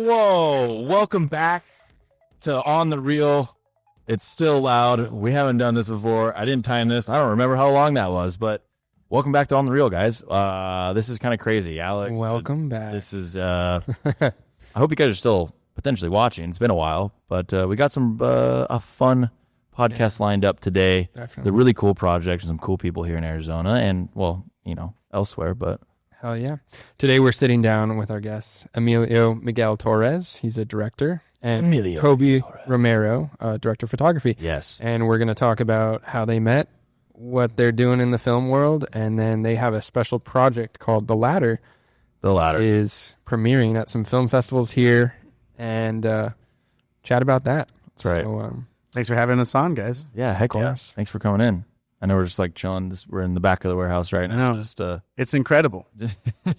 Whoa, welcome back to On the Reel. It's still loud. We haven't done this before. I didn't time this. I don't remember how long that was, but welcome back to On the Reel, guys. This is kind of crazy, Alex. Welcome back. This is, I hope you guys are still potentially watching. It's been a while, but we got some a fun podcast lined up today. Definitely. The really cool project and some cool people here in Arizona and, well, you know, elsewhere, but Hell yeah. Today we're sitting down with our guest, Emilio Miguel Torres. He's a director. And Emilio Toby Romero, director of photography. yes. And we're going to talk about how they met, what they're doing in the film world, and then they have a special project called The Ladder. The Ladder Is premiering at some film festivals here, and chat about that. That's right. So, Thanks for having us on, guys. Yeah, heck yeah. Thanks for coming in. I know we're just like chilling. We're in the back of the warehouse right now. Just It's incredible.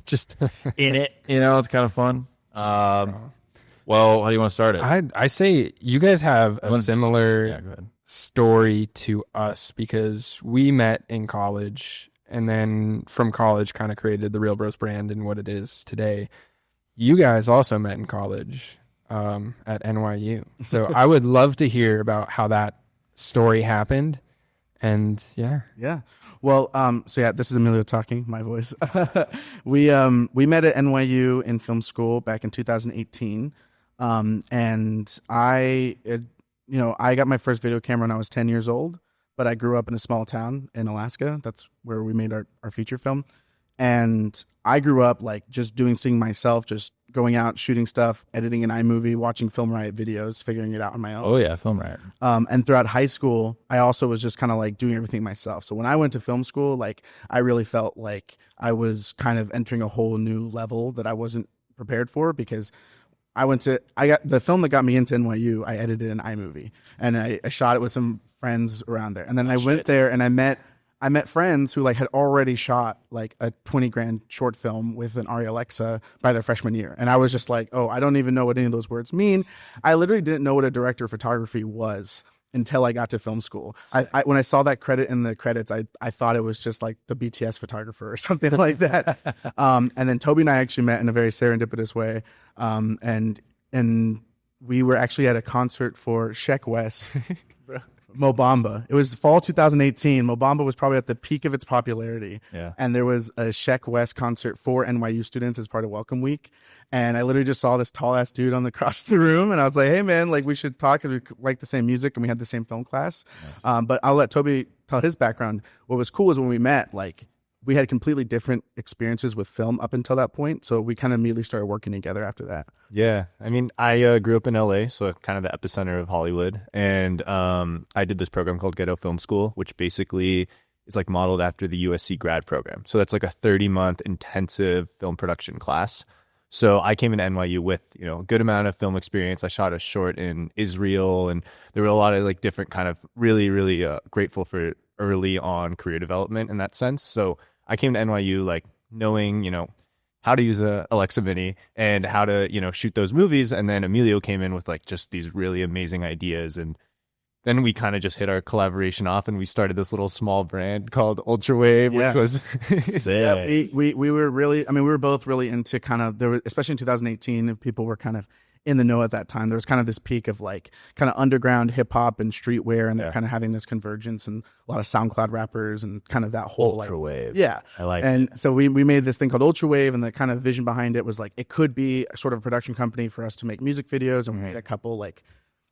just in it. You know, it's kind of fun. Well, how do you want to start it? I say you guys have a similar Yeah, go ahead. story to us because we met in college and then from college kind of created the Reelbros brand and what it is today. You guys also met in college at NYU. So I would love to hear about how that story happened. And yeah. Well, this is Emilio talking, my voice. We met at NYU in film school back in 2018. And I got my first video camera when I was 10 years old, but I grew up in a small town in Alaska. That's where we made our feature film. And I grew up like just doing things myself, just going out, shooting stuff, editing an iMovie, watching Film Riot videos, figuring it out on my own. Oh yeah, Film Riot. And throughout high school, I also was just kind of like doing everything myself. So when I went to film school, like I really felt like I was kind of entering a whole new level that I wasn't prepared for because I got the film that got me into NYU. I edited an iMovie and I shot it with some friends around there. And then I went there and I met friends who like had already shot like a $20,000 short film with an Arri Alexa by their freshman year. And I was just like, oh, I don't even know what any of those words mean. I literally didn't know what a director of photography was until I got to film school. I when I saw that credit in the credits, I thought it was just like the BTS photographer or something like that. And then Toby and I actually met in a very serendipitous way. And we were actually at a concert for Sheck West. Mo Bamba. It was fall 2018. Mo Bamba was probably at the peak of its popularity. Yeah. And there was a Sheck West concert for NYU students as part of Welcome Week. And I literally just saw this tall ass dude across the room. And I was like, hey man, like we should talk because we like the same music and we had the same film class. Nice. But I'll let Toby tell his background. What was cool is when we met, like we had completely different experiences with film up until that point. So we kind of immediately started working together after that. Yeah. I mean, I grew up in LA, so kind of the epicenter of Hollywood. And I did this program called Ghetto Film School, which basically is like modeled after the USC grad program. So that's like a 30-month intensive film production class. So I came into NYU with, a good amount of film experience. I shot a short in Israel, and there were a lot of like different kind of really, really grateful for early on career development in that sense. So I came to NYU like knowing, how to use a Alexa Mini and how to, shoot those movies. And then Emilio came in with like just these really amazing ideas. And then we kind of just hit our collaboration off and we started this little small brand called Ultrawave, which was sick. Yeah, we were really, we were both really into kind of, especially in 2018, people were kind of in the know at that time. There was kind of this peak of like kind of underground hip hop and streetwear, and they're kind of having this convergence, and a lot of SoundCloud rappers and kind of that whole Ultrawave. I like and it. So we made this thing called Ultrawave, and the kind of vision behind it was like it could be a sort of a production company for us to make music videos, and we made a couple like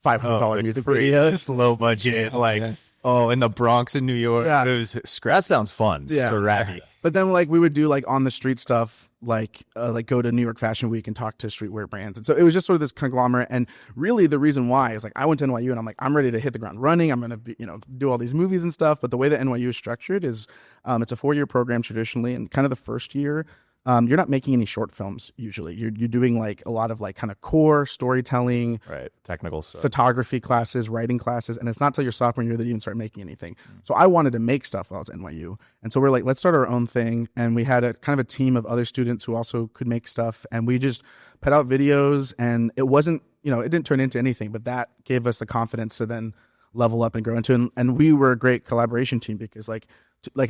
$500 music videos, low budget. It's like in the Bronx in New York. Yeah. It was That sounds fun. Yeah. scrappy. But then like we would do like on the street stuff, like go to New York Fashion Week and talk to streetwear brands. And so it was just sort of this conglomerate. And really the reason why is like I went to NYU and I'm like, I'm ready to hit the ground running. I'm going to do all these movies and stuff. But the way that NYU is structured is it's a 4-year program traditionally, and kind of the first year you're not making any short films usually. You're doing like a lot of like kind of core storytelling, Right, technical stuff, photography classes, writing classes, and it's not till your sophomore year that you even start making anything. So I wanted to make stuff while I was at NYU, and so we're like, let's start our own thing. And we had a kind of a team of other students who also could make stuff, and we just put out videos. And it wasn't, it didn't turn into anything, but that gave us the confidence to then level up and grow into. And we were a great collaboration team because like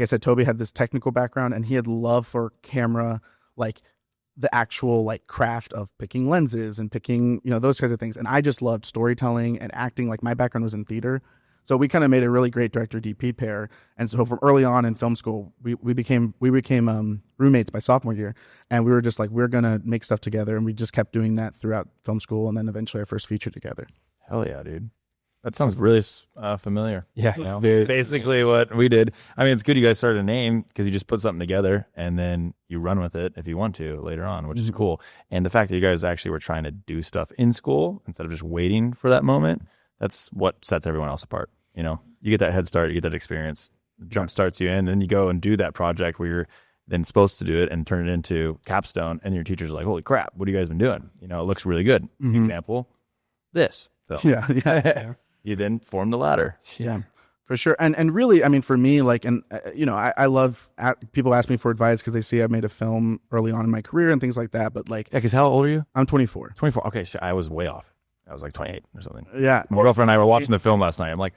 I said, Toby had this technical background and he had love for camera, like the actual like craft of picking lenses and picking, those kinds of things. And I just loved storytelling and acting. Like my background was in theater. So we kind of made a really great director DP pair. And so from early on in film school, we became roommates by sophomore year. And we were just like, we're going to make stuff together. And we just kept doing that throughout film school. And then eventually our first feature together. Hell yeah, dude. That sounds really familiar. Yeah. Basically what we did. I mean, it's good you guys started a name because you just put something together and then you run with it if you want to later on, which is cool. And the fact that you guys actually were trying to do stuff in school instead of just waiting for that moment, that's what sets everyone else apart. You get that head start, you get that experience, jump starts you in, and then you go and do that project where you're then supposed to do it and turn it into capstone, and your teacher's like, holy crap, what have you guys been doing? It looks really good. Example, this film. Yeah. You then form the ladder. Yeah, for sure. And really, I mean, for me, like, and I love people ask me for advice because they see I made a film early on in my career and things like that. But like, Yeah, because how old are you? I'm 24. 24. Okay, so I was way off. I was like 28 or something. Yeah. My girlfriend and I were watching the film last night. I'm like,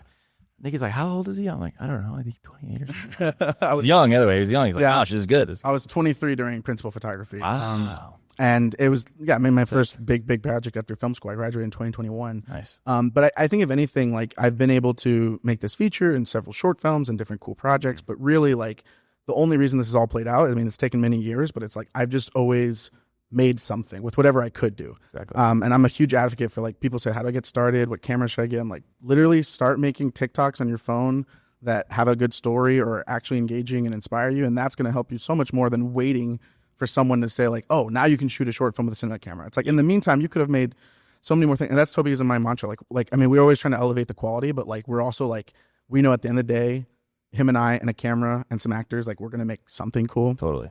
Nikki's like, how old is he? I'm like, I don't know. I think 28 or something. I was young anyway. He was young. He's like, oh, she's good. I was 23 during principal photography. Wow. And it was, I made my first big project after film school. I graduated in 2021. Nice. But I think if anything, like I've been able to make this feature and several short films and different cool projects. But really, like the only reason this has all played out, I mean, it's taken many years, but it's like I've just always made something with whatever I could do. Exactly. And I'm a huge advocate for like people say, how do I get started? What camera should I get? I'm like, literally start making TikToks on your phone that have a good story or are actually engaging and inspire you. And that's going to help you so much more than waiting for someone to say like, oh, now you can shoot a short film with a cinema camera. It's like in the meantime, you could have made so many more things. And that's Toby using my mantra. Like, I mean, we're always trying to elevate the quality, but like, we're also like, we know at the end of the day, him and I and a camera and some actors, like we're going to make something cool. Totally.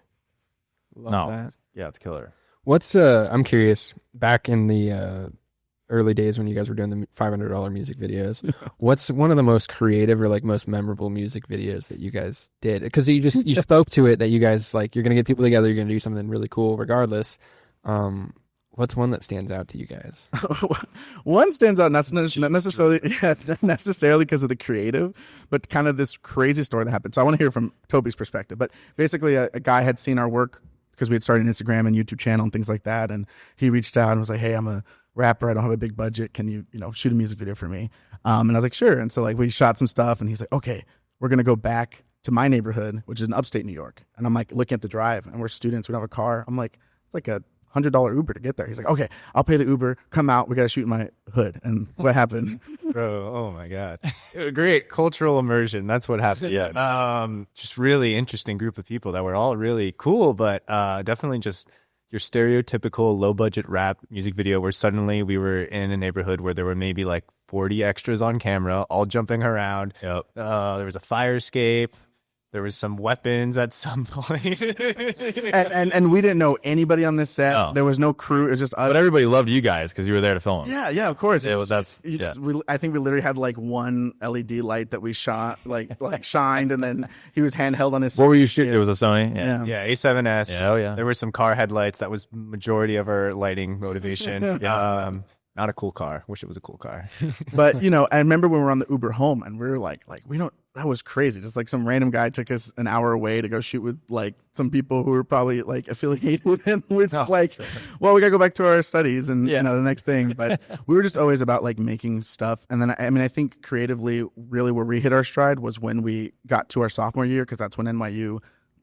Love that. Yeah, it's killer. What's I'm curious, back in the early days when you guys were doing the $500 music videos, what's one of the most creative or like most memorable music videos that you guys did? Because you spoke to it that you guys like, you're going to get people together, you're going to do something really cool regardless. What's one that stands out to you guys? One stands out not necessarily because of the creative, but kind of this crazy story that happened. So I want to hear from Toby's perspective. But basically, a guy had seen our work because we had started an Instagram and YouTube channel and things like that, and he reached out and was like, "Hey, I'm a rapper. I don't have a big budget. Can you shoot a music video for me?" And I was like, "Sure." And so like we shot some stuff, and he's like, "Okay, we're gonna go back to my neighborhood, which is in upstate New York." And I'm like looking at the drive, and we're students. We don't have a car. I'm like, it's like a $100 Uber to get there. He's like, okay, I'll pay the Uber. Come out. We got to shoot in my hood. And what happened? Bro, oh my God. Great cultural immersion. That's what happened. Yeah. Just really interesting group of people that were all really cool, but definitely just your stereotypical low budget rap music video where suddenly we were in a neighborhood where there were maybe like 40 extras on camera, all jumping around. Yep. There was a fire escape. There was some weapons at some point. and we didn't know anybody on this set. No. There was no crew. It was just us. But everybody loved you guys because you were there to film them. Yeah, of course. Yeah, I think we literally had like one LED light that we shot, like shined, and then he was handheld on his. What were you shooting? It was a Sony? Yeah. Yeah, A7S. Yeah, oh yeah. There were some car headlights. That was majority of our lighting motivation. Not a cool car. Wish it was a cool car. But, I remember when we were on the Uber home and we were like, we don't, that was crazy. Just like some random guy took us an hour away to go shoot with like some people who were probably like affiliated with him. We're well, we gotta go back to our studies and, the next thing. But we were just always about like making stuff. And then, I think creatively, really where we hit our stride was when we got to our sophomore year, because that's when NYU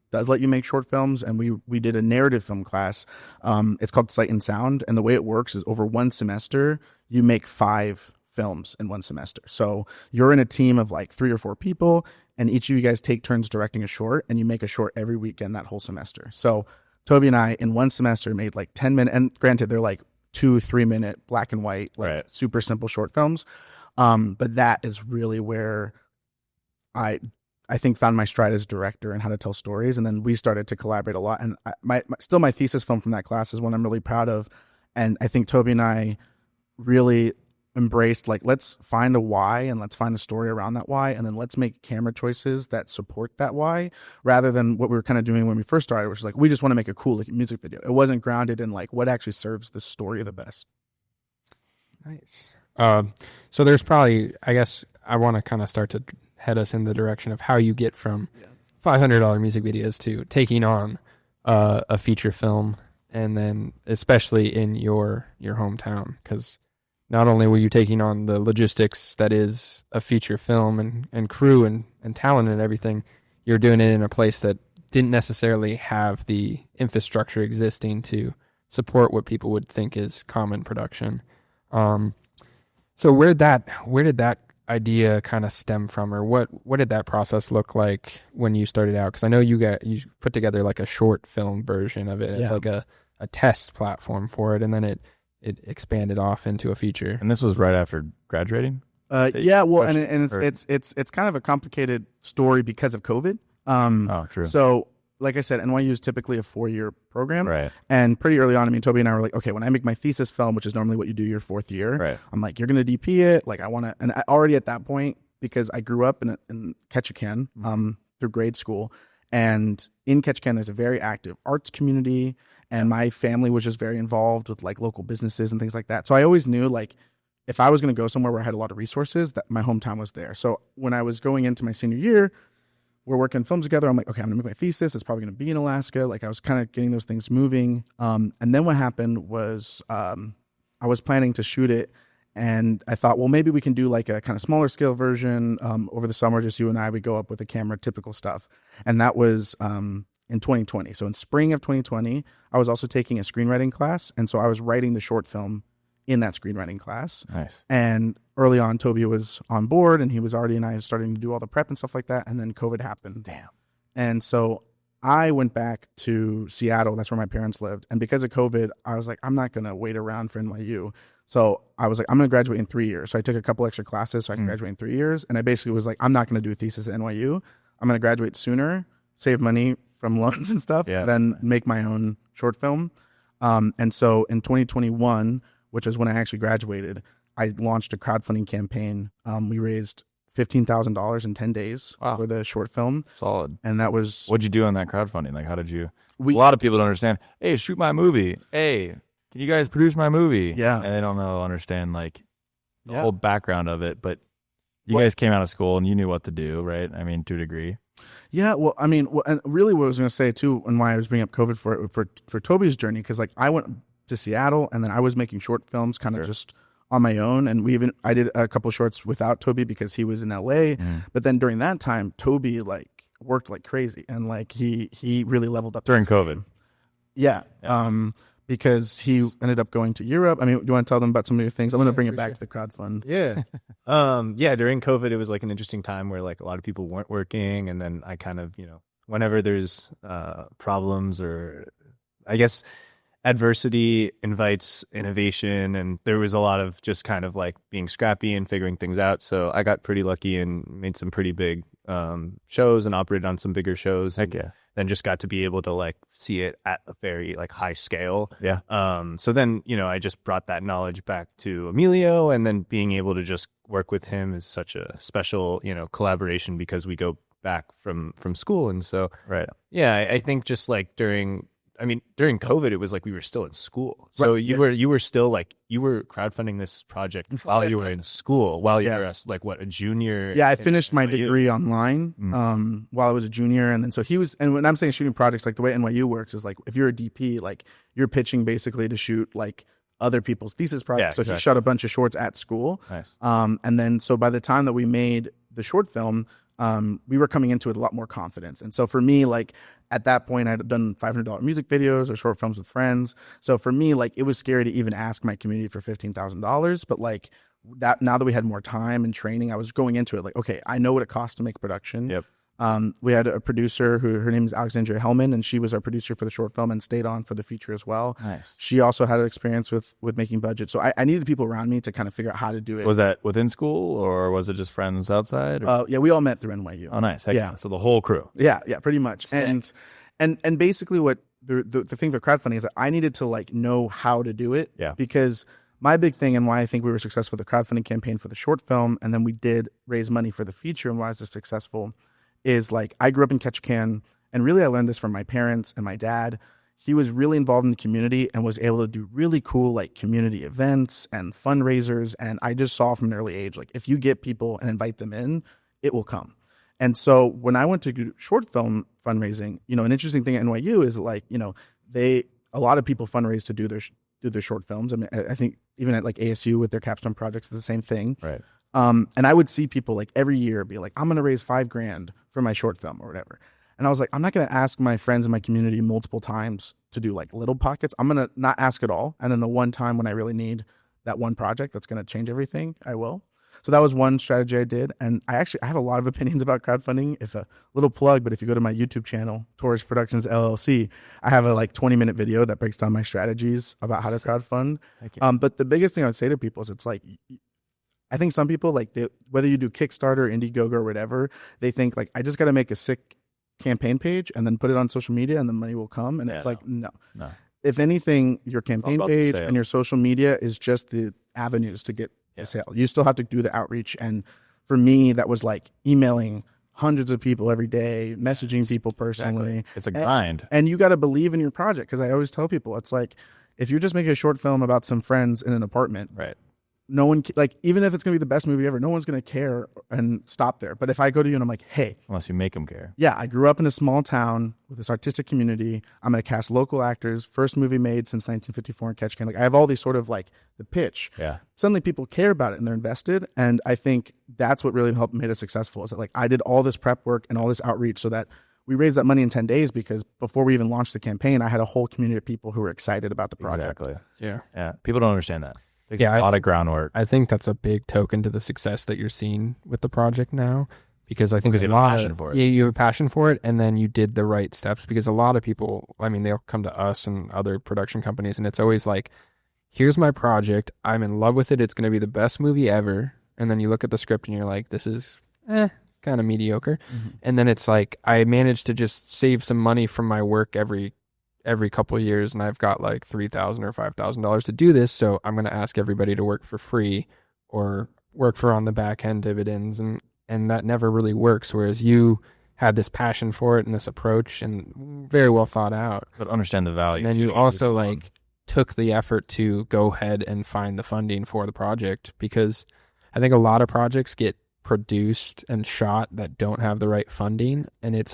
does let you make short films, and we did a narrative film class. It's called Sight and Sound, and the way it works is over one semester you make 5 films in one semester. So you're in a team of like 3 or 4 people, and each of you guys take turns directing a short, and you make a short every weekend that whole semester. So Toby and I in one semester made like 10-minute, and granted they're like 2-3 minute black and white, like super simple short films. But that is really where I think found my stride as director and how to tell stories. And then we started to collaborate a lot. And my thesis film from that class is one I'm really proud of. And I think Toby and I really embraced, like, let's find a why and let's find a story around that why. And then let's make camera choices that support that why, rather than what we were kind of doing when we first started, which is like, we just want to make a cool music video. It wasn't grounded in like what actually serves the story the best. Nice. So there's probably, I guess I want to kind of start to head us in the direction of how you get from $500 music videos to taking on a feature film and then especially in your hometown, because not only were you taking on the logistics that is a feature film and crew and talent and everything, you're doing it in a place that didn't necessarily have the infrastructure existing to support what people would think is common production. So where did that idea kind of stem from, or what did that process look like when you started out? Because I know you put together like a short film version of it as like a test platform for it, and then it expanded off into a feature. And this was right after graduating? Yeah, well, and it's kind of a complicated story because of COVID. True. So, like I said, NYU is typically a 4-year program. Right. And pretty early on, Toby and I were like, okay, when I make my thesis film, which is normally what you do your 4th year, right. I'm like, you're going to DP it. Like, I want to, and I already at that point, because I grew up in Ketchikan through grade school. And in Ketchikan, there's a very active arts community. And my family was just very involved with like local businesses and things like that. So I always knew like if I was going to go somewhere where I had a lot of resources, that my hometown was there. So when I was going into my senior year, we're working films together. I'm like, okay, I'm gonna make my thesis. It's probably gonna be in Alaska. Like I was kind of getting those things moving. And then what happened was I was planning to shoot it, and I thought, well, maybe we can do like a kind of smaller scale version over the summer. Just you and I would go up with a camera, typical stuff. And that was in 2020. So in spring of 2020, I was also taking a screenwriting class, and so I was writing the short film in that screenwriting class. Nice. And early on, Toby was on board, and he was already, and I was starting to do all the prep and stuff like that. And then COVID happened. Damn. And so I went back to Seattle. That's where my parents lived. And because of COVID, I was like, I'm not going to wait around for NYU. So I was like, I'm going to graduate in 3 years. So I took a couple extra classes so I can graduate in 3 years. And I basically was like, I'm not going to do a thesis at NYU. I'm going to graduate sooner, save money from loans and stuff, then make my own short film. And so in 2021, which is when I actually graduated, I launched a crowdfunding campaign. We raised $15,000 in 10 days for the short film. Solid. And that was... What'd you do on that crowdfunding? Like, how did you... a lot of people don't understand, hey, shoot my movie. Hey, can you guys produce my movie? Yeah. And they don't understand, like, the whole background of it. But you guys came out of school and you knew what to do, right? I mean, to a degree. Yeah, well, I mean, and really what I was going to say, too, and why I was bringing up COVID for Toby's journey, because, like, I went to Seattle, and then I was making short films kind of just on my own, and I did a couple shorts without Toby because he was in LA. But then during that time, Toby like worked like crazy, and like he really leveled up during COVID. Yeah. Because he ended up going to Europe. I mean, do you want to tell them about some of your things? I'm going to bring it back to the crowdfund. Yeah. During COVID, it was like an interesting time where like a lot of people weren't working, and then I kind of, whenever there's problems, or I guess adversity invites innovation, and there was a lot of just kind of like being scrappy and figuring things out. So I got pretty lucky and made some pretty big shows and operated on some bigger shows. Heck yeah. Then just got to be able to like see it at a very like high scale. Yeah. So then, I just brought that knowledge back to Emilio, and then being able to just work with him is such a special, collaboration because we go back from school. And so, right. Yeah, I think just like during COVID, it was like we were still in school. So you were still like, you were crowdfunding this project while you were in school, while you were like, what, a junior? Yeah, I finished my degree online while I was a junior. And then so he was, and when I'm saying shooting projects, like the way NYU works is like, if you're a DP, like you're pitching basically to shoot like other people's thesis projects. So he shot a bunch of shorts at school. Nice. And then so by the time that we made the short film, we were coming into it with a lot more confidence. And so for me, like at that point, I'd done $500 music videos or short films with friends. So for me, like it was scary to even ask my community for $15,000. But like that, now that we had more time and training, I was going into it like, okay, I know what it costs to make production. Yep. We had a producer who, her name is Alexandria Hellman, and she was our producer for the short film and stayed on for the feature as well. Nice. She also had an experience with making budget. So I needed people around me to kind of figure out how to do it. Was that within school, or was it just friends outside? Yeah, we all met through NYU. Oh, nice. Heck yeah. So the whole crew. Yeah, pretty much. Sick. And basically what the thing for crowdfunding is that I needed to like know how to do it. Yeah. Because my big thing and why I think we were successful with the crowdfunding campaign for the short film, and then we did raise money for the feature, and why I was successful is like I grew up in Ketchikan, and really I learned this from my parents and my dad. He was really involved in the community and was able to do really cool like community events and fundraisers. And I just saw from an early age, like if you get people and invite them in, it will come. And so when I went to do short film fundraising, an interesting thing at NYU is like, a a lot of people fundraise to do their short films. I mean, I think even at like ASU with their capstone projects, it's the same thing. Right. And I would see people like every year be like, I'm going to raise $5,000 for my short film or whatever. And I was like, I'm not going to ask my friends in my community multiple times to do like little pockets. I'm going to not ask at all. And then the one time when I really need that one project that's going to change everything, I will. So that was one strategy I did. And I have a lot of opinions about crowdfunding. If a little plug, but if you go to my YouTube channel, Torres Productions LLC, I have a like 20-minute video that breaks down my strategies about how to crowdfund. But the biggest thing I would say to people is it's like, I think some people like whether you do Kickstarter, Indiegogo, or whatever, they think like I just got to make a sick campaign page and then put it on social media and the money will come. And it's like no. If anything, your campaign page and your social media is just the avenues to get the sale. You still have to do the outreach. And for me, that was like emailing hundreds of people every day, messaging people personally. Exactly. It's a grind, and you got to believe in your project because I always tell people it's like if you're just making a short film about some friends in an apartment, right? No one, like, even if it's going to be the best movie ever, no one's going to care and stop there. But if I go to you and I'm like, hey. Unless you make them care. Yeah, I grew up in a small town with this artistic community. I'm going to cast local actors. First movie made since 1954 in Ketchikan. Like, I have all these sort of, like, the pitch. Yeah. Suddenly people care about it and they're invested. And I think that's what really helped made us successful is that, like, I did all this prep work and all this outreach so that we raised that money in 10 days because before we even launched the campaign, I had a whole community of people who were excited about the project. Exactly. Yeah. People don't understand that. Takes a lot of groundwork. I think that's a big token to the success that you're seeing with the project now, because I think you have a passion for it. Yeah, you have a passion for it, and then you did the right steps. Because a lot of people, I mean, they'll come to us and other production companies, and it's always like, "Here's my project. I'm in love with it. It's going to be the best movie ever." And then you look at the script and you're like, "This is kind of mediocre." Mm-hmm. And then it's like, I managed to just save some money from my work every couple of years, and I've got like $3,000 or $5,000 to do this, so I'm going to ask everybody to work for free or work for on the back end dividends, and that never really works. Whereas you had this passion for it and this approach, and very well thought out. But understand the value. And then you also like took the effort to go ahead and find the funding for the project, because I think a lot of projects get produced and shot that don't have the right funding, and it's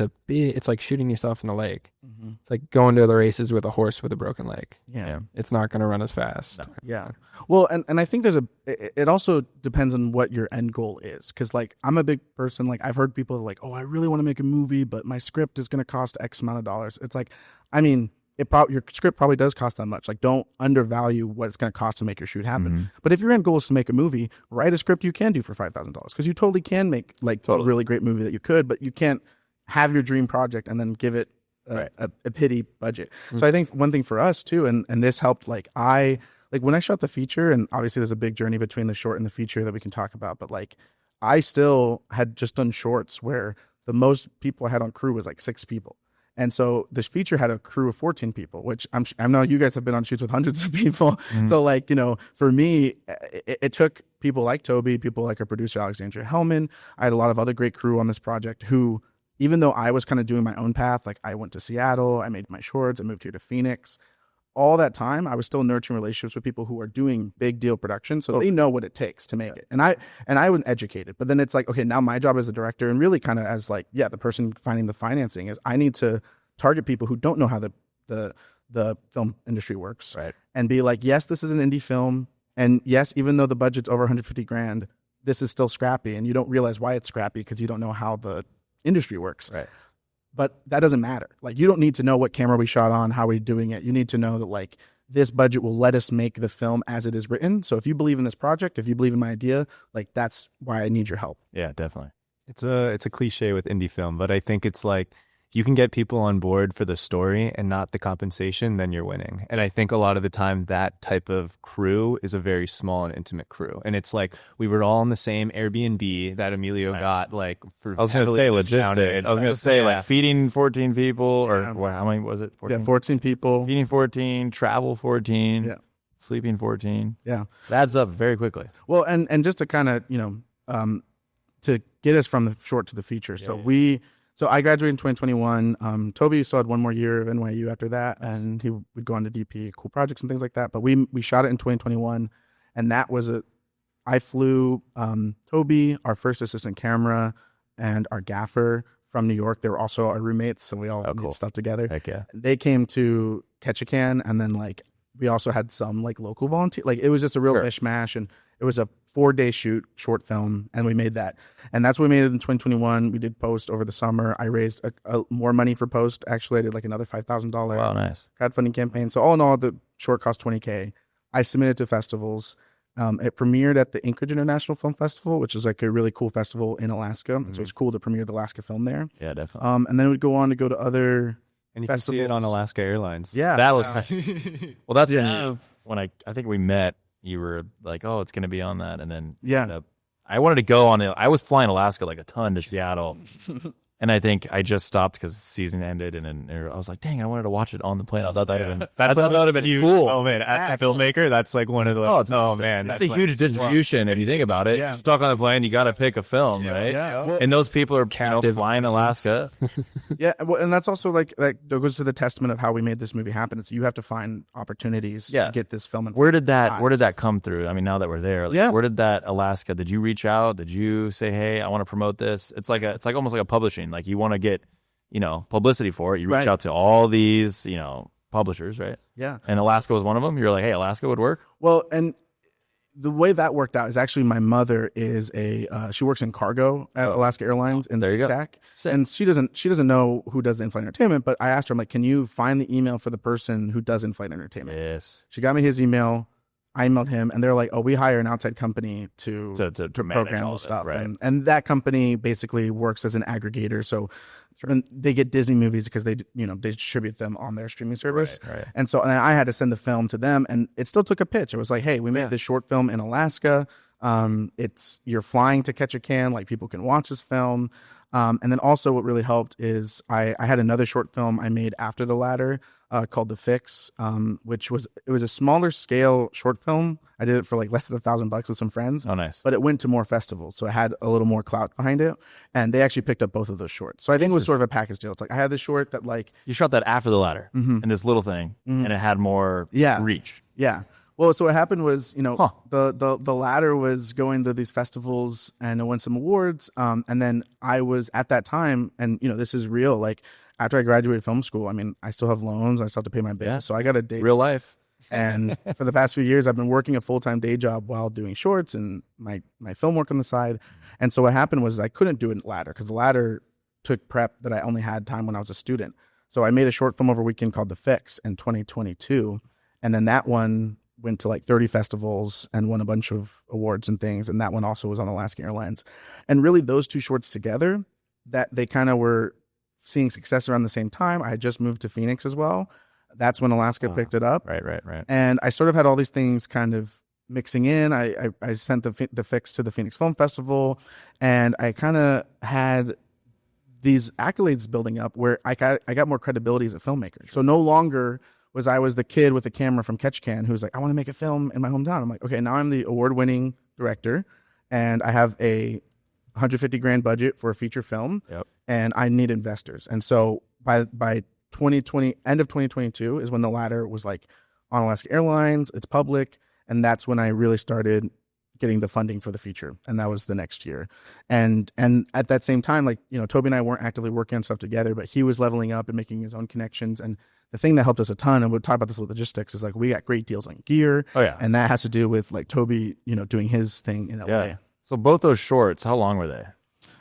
like shooting yourself in the leg. Mm-hmm. It's like going to the races with a horse with a broken leg. Yeah. It's not going to run as fast. No. Yeah. Well, and I think it also depends on what your end goal is, because like I'm a big person, like I've heard people like, oh, I really want to make a movie, but my script is going to cost X amount of dollars. It's like, I mean, your script probably does cost that much. Like, don't undervalue what it's going to cost to make your shoot happen. Mm-hmm. But if your end goal is to make a movie, write a script you can do for $5,000, because you totally can make like a really great movie that you could, but you can't have your dream project and then give it a pity budget. Mm-hmm. So I think one thing for us too, and this helped, like when I shot the feature, and obviously there's a big journey between the short and the feature that we can talk about, but like I still had just done shorts where the most people I had on crew was like 6 people. And so this feature had a crew of 14 people, which I know you guys have been on shoots with hundreds of people. Mm-hmm. So like, you know, for me, it took people like Toby, people like our producer, Alexandria Hellman. I had a lot of other great crew on this project who, even though I was kind of doing my own path, like I went to Seattle, I made my shorts, I moved here to Phoenix. All that time, I was still nurturing relationships with people who are doing big deal productions, so they know what it takes to make it. And I was educated, but then it's like, okay, now my job as the director, and really kind of as like, the person finding the financing, is I need to target people who don't know how the film industry works, right? And be like, yes, this is an indie film, and yes, even though the budget's over $150,000, this is still scrappy, and you don't realize why it's scrappy because you don't know how the industry works, right? But that doesn't matter. Like, you don't need to know what camera we shot on, how we're doing it. You need to know that, like, this budget will let us make the film as it is written. So if you believe in this project, if you believe in my idea, like, that's why I need your help. Yeah, definitely. It's a cliche with indie film, but I think it's like, you can get people on board for the story and not the compensation, then you're winning. And I think a lot of the time that type of crew is a very small and intimate crew. And it's like, we were all in the same Airbnb that Emilio got, like, for I was going to say logistics. I was going to say, like, feeding 14 people, or how many was it? 14? Yeah, 14 people. Feeding 14, travel 14, sleeping 14. Yeah. That adds up very quickly. Well, and just to kind of, you know, to get us from the short to the feature. So I graduated in 2021. Toby still had one more year of NYU after that, and he would go on to DP cool projects and things like that. But we shot it in 2021, and that was I flew Toby, our first assistant camera, and our gaffer from New York. They were also our roommates, so we all cool. did stuff together. Heck yeah. They came to Ketchikan, and then like we also had some like local volunteer. Like it was just a real mishmash, and it was a 4-day shoot, short film, and we made that. And that's what we made it in 2021. We did post over the summer. I raised more money for post. Actually, I did like another $5,000 Wow, nice. crowdfunding campaign. So all in all, the short cost $20K. I submitted to festivals. It premiered at the Anchorage International Film Festival, which is like a really cool festival in Alaska. So it's cool to premiere the Alaska film there. Yeah, definitely. And then it would go on to go to other And you can see it on Alaska Airlines. Yeah. That was well. That's when I think we met. You were like, "Oh, it's going to be on that," and then I wanted to go on it. I was flying Alaska like a ton to Seattle, and I think I just stopped because the season ended, and then I was like, "Dang, I wanted to watch it on the plane." I thought that would have been huge. Oh man, as a filmmaker, that's like one of the. Man, that's a huge distribution if you think about it. Yeah. Stuck on the plane, you got to pick a film, right? Yeah. Well, and those people are captive flying Alaska. Yeah, well, and that's also like that goes to the testament of how we made this movie happen. It's you have to find opportunities to get this film in. Where did that come through? I mean, now that we're there, where did that Alaska? Did you reach out? Did you say, "Hey, I want to promote this"? It's like almost like a publishing. Like you want to get publicity for it. You reach out to all these publishers, right? Yeah. And Alaska was one of them. You're like, "Hey, Alaska would work." Well, and the way that worked out is actually my mother is she works in cargo at Alaska Airlines in there you TAC. And she doesn't know who does the in-flight entertainment, but I asked her, I'm like, can you find the email for the person who does in-flight entertainment? Yes. She got me his email. I emailed him, and they're like, "Oh, we hire an outside company to program the stuff." Right. And that company basically works as an aggregator. So they get Disney movies because they distribute them on their streaming service. Right. And so then I had to send the film to them, and it still took a pitch. It was like, "Hey, we made this short film in Alaska. You're flying to Ketchikan, like people can watch this film." And then also what really helped is I had another short film I made after the latter called The Fix, which was a smaller scale short film. I did it for like less than $1,000 with some friends. Oh, nice. But it went to more festivals, so it had a little more clout behind it. And they actually picked up both of those shorts. So I think it was sort of a package deal. It's like I had this short that like you shot that after the ladder and this little thing, and it had more reach. Yeah. Well, so what happened was, the ladder was going to these festivals and it won some awards. And then I was at that time, and this is real. Like after I graduated film school, I mean, I still have loans. I still have to pay my bills. Yeah. So I got a day. Real life. And for the past few years, I've been working a full-time day job while doing shorts and my film work on the side. And so what happened was I couldn't do it ladder because the ladder took prep that I only had time when I was a student. So I made a short film over a weekend called The Fix in 2022. And then that one went to like 30 festivals and won a bunch of awards and things. And that one also was on Alaska Airlines. And really those two shorts together, that they kind of were seeing success around the same time. I had just moved to Phoenix as well. That's when Alaska picked it up. Right. And I sort of had all these things kind of mixing in. I sent the Fix to the Phoenix Film Festival, and I kind of had these accolades building up where I got more credibility as a filmmaker. So no longer was I the kid with the camera from Ketchikan who was like, I want to make a film in my hometown. I'm like, okay, now I'm the award-winning director, and I have a $150,000 budget for a feature film, and I need investors. And so by 2020, end of 2022 is when the ladder was like on Alaska Airlines. It's public, and that's when I really started getting the funding for the feature, and that was the next year. And at that same time, like Toby and I weren't actively working on stuff together, but he was leveling up and making his own connections. And the thing that helped us a ton, and we'll talk about this with logistics, is like we got great deals on gear. Oh yeah, and that has to do with like Toby, doing his thing in LA. Yeah. So both those shorts, how long were they?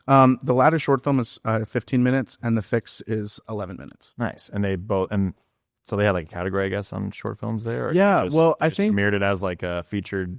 The latter short film is 15 minutes, and The Fix is 11 minutes. Nice. And they both, and so they had like a category, I guess, on short films there? Or yeah, well, I just think premiered it as like a featured.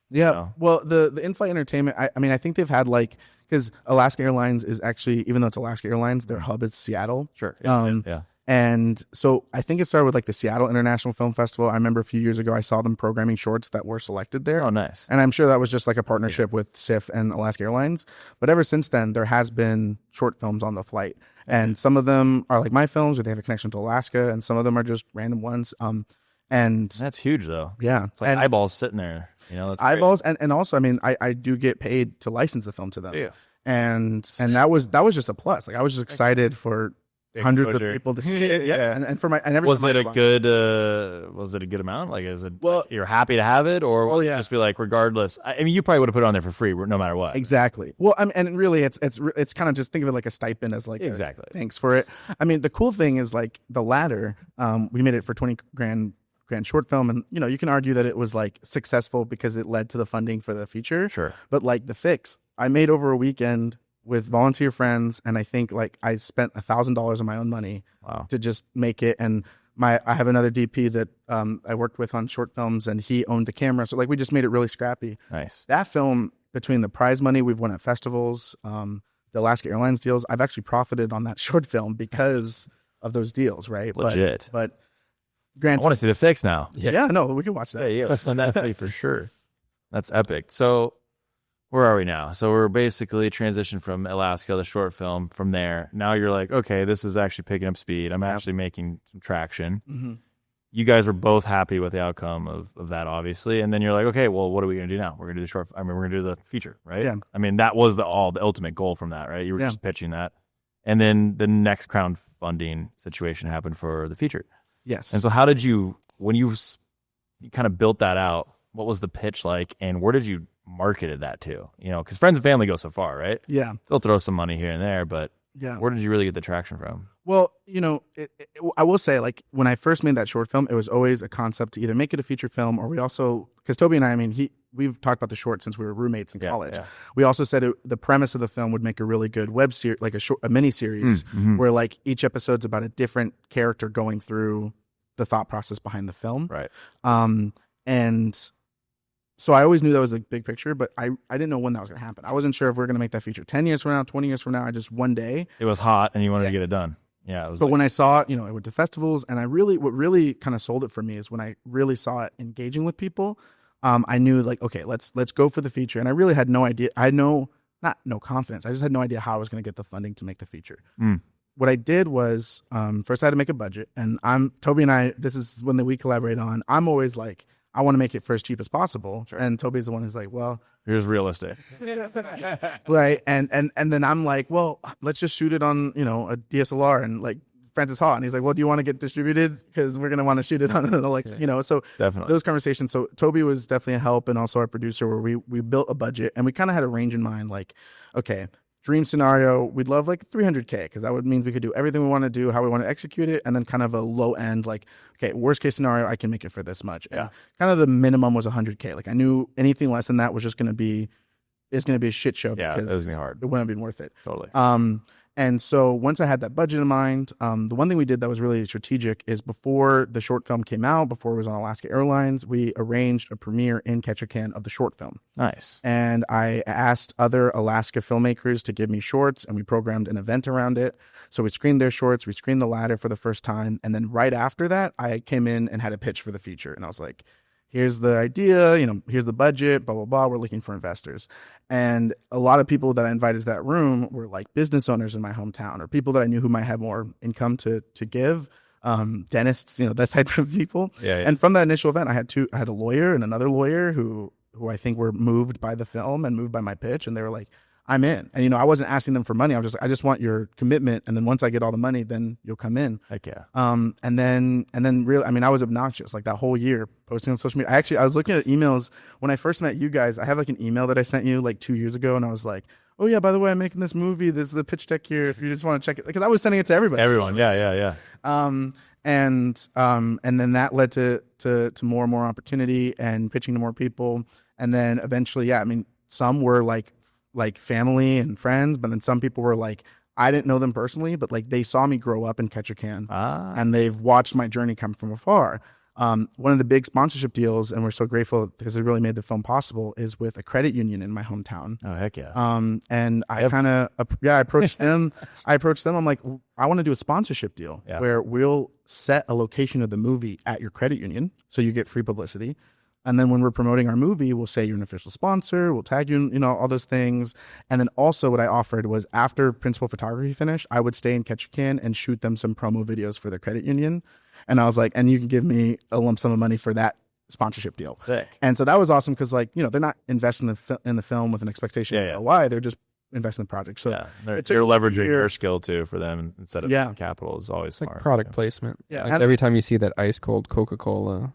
Yeah, well, the in-flight entertainment, I mean, I think they've had like, because Alaska Airlines is actually, even though it's Alaska Airlines, their hub is Seattle. Sure. Yeah. And so I think it started with like the Seattle International Film Festival. I remember a few years ago, I saw them programming shorts that were selected there. Oh, nice. And I'm sure that was just like a partnership with SIF and Alaska Airlines. But ever since then, there has been short films on the flight. And some of them are like my films, or they have a connection to Alaska, and some of them are just random ones. And that's huge, though. Yeah. It's like eyeballs sitting there. That's eyeballs. And also, I mean, I do get paid to license the film to them. Yeah. And that was just a plus. Like I was just excited for hundreds of exposure. people to see it. Yeah, and for my and every Was time it I a find- good? Was it a good amount? Like, is it? Well- You're happy to have it, or Oh, yeah. just be like, regardless. I mean, you probably would have put it on there for free, no matter what. Exactly. Well, I mean, and really, it's kind of just think of it like a stipend as like Exactly. thanks for it. I mean, the cool thing is like the ladder. We made it for 20 grand short film, and you can argue that it was like successful because it led to the funding for the feature. Sure. But like the fix, I made over a weekend with volunteer friends, and I think like I spent $1,000 of my own money Wow. to just make it. And I have another DP that I worked with on short films, and he owned the camera, so like we just made it really scrappy. Nice. That film, between the prize money we've won at festivals, the Alaska Airlines deals, I've actually profited on that short film because of those deals, right? Legit. But I granted, want to see the fix now. yeah, no, we can watch that. Yeah, that's on Netflix for sure. That's epic. So, where are we now? So we're basically transitioned from Alaska, the short film. From there, now you're like, okay, this is actually picking up speed. I'm actually making some traction. Mm-hmm. You guys were both happy with the outcome of that, obviously. And then you're like, okay, well, what are we going to do now? We're going to do the short. I mean, we're going to do the feature, right? Yeah. I mean, that was the ultimate goal from that, right? You were Yeah. just pitching that, and then the next crowdfunding situation happened for the feature. Yes. And so, how did you, when you kind of built that out, what was the pitch like, and where did you marketed that to? Because friends and family go so far, right? yeah. They'll throw some money here and there, but Yeah. where did you really get the traction from? Well, I will say, like, when I first made that short film, it was always a concept to either make it a feature film, or we also, because Toby and I mean, we've talked about the short since we were roommates in college. Yeah. We also said the premise of the film would make a really good web series, like a mini series, where like each episode's about a different character going through the thought process behind the film. Right. And so I always knew that was the big picture, but I didn't know when that was going to happen. I wasn't sure if we were going to make that feature 10 years from now, 20 years from now. I just one day. It was hot, and you wanted to get it done. Yeah. It was But when I saw it, it went to festivals, and what really kind of sold it for me is when I really saw it engaging with people. I knew like, okay, let's go for the feature. And I really had no idea. I had no confidence. I just had no idea how I was going to get the funding to make the feature. What I did was, first I had to make a budget, and Toby and I, this is when we collaborate on, I'm always like, I want to make it for as cheap as possible. Sure. And Toby's the one who's like, well, here's realistic. right. And then I'm like, well, let's just shoot it on, a DSLR and like Francis Ha. And he's like, well, do you want to get distributed? Because we're going to want to shoot it on an Alexa, so Definitely. those conversations. So Toby was definitely a help, and also our producer, where we built a budget, and we kind of had a range in mind. Like, okay, dream scenario, we'd love like 300K, because that would mean we could do everything we want to do, how we want to execute it, and then kind of a low end, like, okay, worst case scenario, I can make it for this much. Yeah. And kind of the minimum was 100K. Like, I knew anything less than that was just going to be, it's going to be a shit show. Yeah, because it was gonna be hard. It wouldn't have been worth it. Totally. And so once I had that budget in mind, the one thing we did that was really strategic is before the short film came out, before it was on Alaska Airlines, we arranged a premiere in Ketchikan of the short film. Nice. And I asked other Alaska filmmakers to give me shorts, and we programmed an event around it. So we screened their shorts, we screened the ladder for the first time. And then right after that, I came in and had a pitch for the feature. And I was like, here's the idea, here's the budget, blah, blah, blah. We're looking for investors. And a lot of people that I invited to that room were like business owners in my hometown, or people that I knew who might have more income to give, dentists, that type of people. Yeah. And from that initial event, I had a lawyer and another lawyer who I think were moved by the film and moved by my pitch. And they were like, I'm in. And, I wasn't asking them for money. I was just, I just want your commitment. And then once I get all the money, then you'll come in. Heck yeah. And then really, I was obnoxious like that whole year posting on social media. I was looking at emails when I first met you guys. I have like an email that I sent you like 2 years ago. And I was like, oh yeah, by the way, I'm making this movie. This is a pitch deck here. If you just want to check it, because I was sending it to everybody. Everyone. Yeah. And then that led to more and more opportunity and pitching to more people. And then eventually, some were like family and friends, but then some people were like, I didn't know them personally, but like they saw me grow up in Ketchikan, and they've watched my journey come from afar. One of the big sponsorship deals, and we're so grateful because it really made the film possible, is with a credit union in my hometown. Oh, heck yeah. And I I approached them. I'm like, I want to do a sponsorship deal where we'll set a location of the movie at your credit union, so you get free publicity. And then when we're promoting our movie, we'll say you're an official sponsor. We'll tag you, all those things. And then also what I offered was after principal photography finished, I would stay in Ketchikan and shoot them some promo videos for their credit union. And I was like, and you can give me a lump sum of money for that sponsorship deal. Sick. And so that was awesome because they're not investing in the film with an expectation of ROI. They're just invest in the project. So They're it took a leveraging year. your skill too for them instead of capital is always It's like smart. product placement. Yeah. Like And- every time you see that ice cold Coca-Cola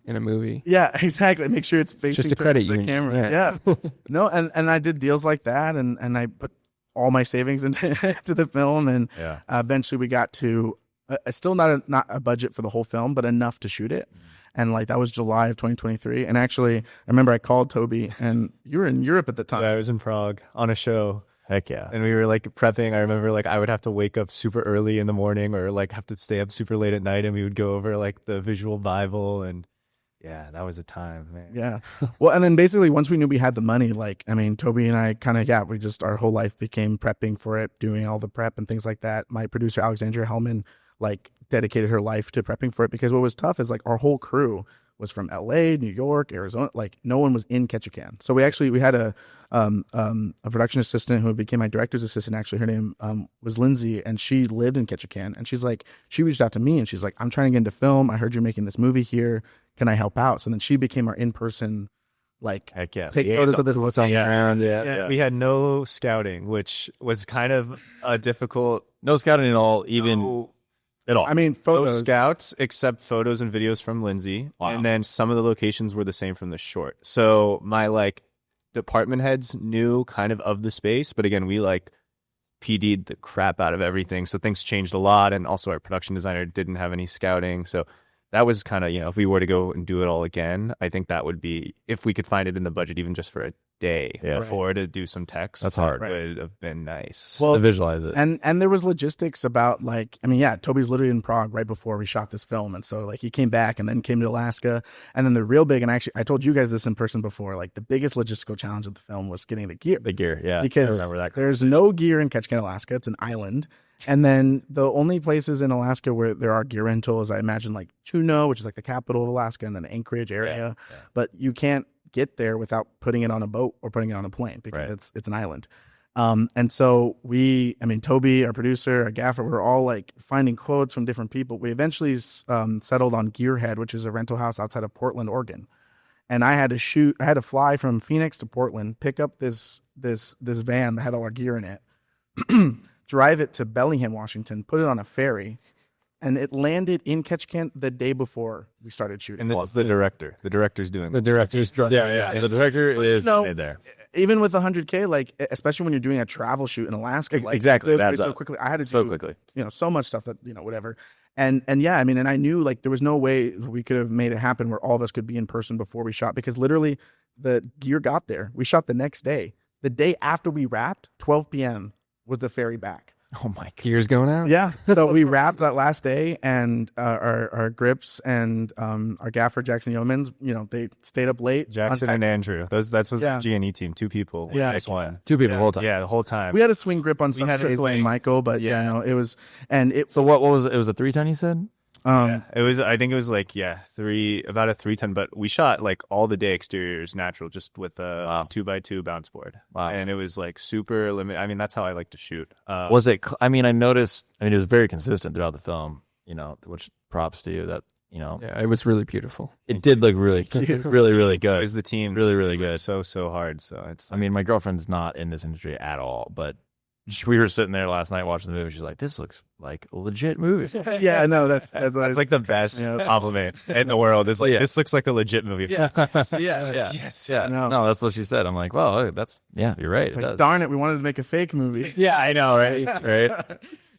in a movie. Yeah, exactly. Make sure it's facing Just a towards credit the union. camera. Yeah. No, and I did deals like that, and I put all my savings into to the film, and eventually we got to still not a budget for the whole film, but enough to shoot it. And like that was July of 2023. And actually, I remember I called Toby, and you were in Europe at the time. Yeah, I was in Prague on a show. Heck yeah. And we were like prepping. I remember like I would have to wake up super early in the morning or like have to stay up super late at night, and we would go over like the visual Bible, and yeah, that was a time, man. Yeah. Well, and then basically once we knew we had the money, like, I mean, Toby and I kind of, we just, our whole life became prepping for it, doing all the prep and things like that. My producer, Alexandria Hellman, like dedicated her life to prepping for it, because what was tough is like our whole crew was from LA, New York, Arizona. Like no one was in Ketchikan. So we had a production assistant who became my director's assistant. Actually, her name was Lindsay, and she lived in Ketchikan. And she reached out to me, and she's like, I'm trying to get into film. I heard you're making this movie here. Can I help out? So then she became our in-person, like, Heck yeah. take photos of this. What's on around. We had no scouting, which was kind of a difficult. No scouting at all, even at all. I mean, No photos. scouts except photos and videos from Lindsay. And then some of the locations were the same from the short. So my like department heads knew kind of the space, but again, we like PD'd the crap out of everything. So things changed a lot. And also our production designer didn't have any scouting. So that was kind of, if we were to go and do it all again, I think that would be, if we could find it in the budget, even just for a day before to do some text. That's hard. That would have been nice. Well, to visualize it. And there was logistics about like, I mean, Toby's literally in Prague right before we shot this film. And so like he came back and then came to Alaska. And then the real big, and actually I told you guys this in person before, like the biggest logistical challenge of the film was getting the gear. The gear, yeah. Because I remember that. there's no gear in Ketchikan, Alaska. It's an island. And then the only places in Alaska where there are gear rentals, I imagine like Juneau, which is like the capital of Alaska, and then Anchorage area. Yeah. But you can't get there without putting it on a boat or putting it on a plane, because it's an island. And so Toby, our producer, our gaffer, we're all like finding quotes from different people. We eventually settled on Gearhead, which is a rental house outside of Portland, Oregon. And I had to fly from Phoenix to Portland, pick up this van that had all our gear in it, drive it to Bellingham, Washington, put it on a ferry, and it landed in Ketchikan the day before we started shooting. And this is the director. The director's doing The director's The director is made there. Even with 100K, like especially when you're doing a travel shoot in Alaska, like, Exactly. it That's so up. quickly. I had to do So quickly. so much stuff that whatever. And I knew like there was no way we could have made it happen where all of us could be in person before we shot, because literally the gear got there. We shot the next day. The day after we wrapped, 12 p.m. was the ferry back. Oh my god. Gears going out? Yeah. So we wrapped that last day, and our grips and our gaffer Jackson Yeomans, they stayed up late. Jackson and Andrew. That was Yeah. G&E team. 2 people. Yeah. Nice one. 2 people the whole time. Yeah, the whole time. We had a swing grip on some had a days swing. named Michael, but it was, and it. So what was it? It was a 3-ton, you said? It was. I think it was like about a 3-ton. But we shot like all the day exteriors natural, just with a 2x2 bounce board. Wow. And it was like super limited. I mean, that's how I like to shoot. Was it? I noticed. It was very consistent throughout the film. Which props to you. That Yeah, it was really beautiful. it did look really, really, really It good. was the team. Really, really good. So hard. So it's. My girlfriend's not in this industry at all, but we were sitting there last night watching the movie. She's like, "This looks like a legit movie." Yeah, no, that's like the best compliment in the world. It's like this looks like a legit movie. Yeah. Yes. Yeah. No. That's what she said. I'm like, well, you're right. It's It like, does. darn it, we wanted to make a fake movie. Yeah, I know, right? Right.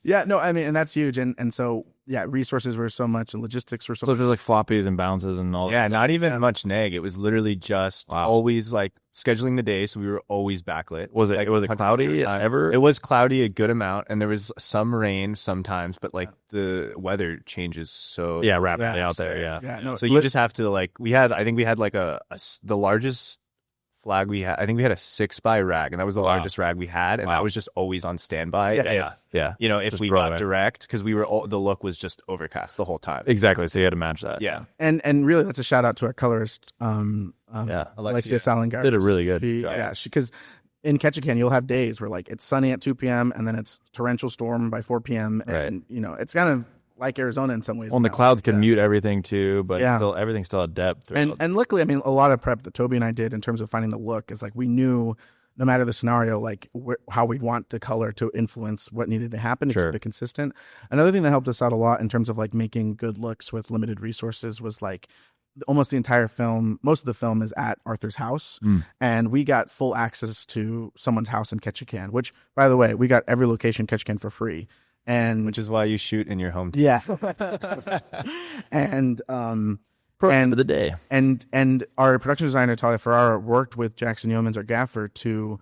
Yeah, no, and that's huge, and so resources were so much, and logistics were so So much. there's like floppies and bounces and all. Yeah, that. not even much neg. It was literally just always like scheduling the day, so we were always backlit. Was it? Like, Was it cloudy ever? It was cloudy a good amount, and there was some rain sometimes, but like the weather changes so rapidly out there. Yeah. Yeah, no, So you just have to like I think we had like the largest flag we had. I think we had a 6x rag, and that was the largest rag we had, and that was just always on standby. Yeah. If Just we throw got it. direct, because the look was just overcast the whole time. Exactly. So you had to match that. Yeah. and really that's a shout out to our colorist, Alexia Salengar. Did a really good job. Because in Ketchikan you'll have days where like it's sunny at 2 p.m. and then it's torrential storm by 4 p.m. and it's kind of like Arizona in some ways. Well, and the now. clouds can mute everything too, but Yeah. still everything's still at depth. And luckily, a lot of prep that Toby and I did in terms of finding the look is like we knew no matter the scenario, like how we'd want the color to influence what needed to happen to keep it consistent. Another thing that helped us out a lot in terms of like making good looks with limited resources was like almost the entire film, most of the film is at Arthur's house, and we got full access to someone's house in Ketchikan, which, by the way, we got every location in Ketchikan for free. And which is why you shoot in your hometown. Yeah. and End of the day. And our production designer Talia Ferrara worked with Jackson Yeomans, our gaffer, to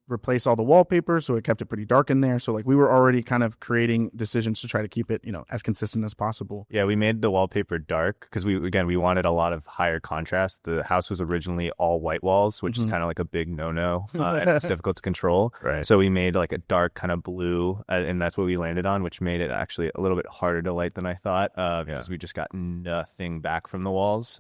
replace all the wallpaper, so it kept it pretty dark in there. So like we were already kind of creating decisions to try to keep it, you know, as consistent as possible. Yeah, we made the wallpaper dark because we wanted a lot of higher contrast. The house was originally all white walls, which is kind of like a big no-no, and it's difficult to control. Right. So we made like a dark kind of blue, and that's what we landed on, which made it actually a little bit harder to light than I thought, because we just got nothing back from the walls.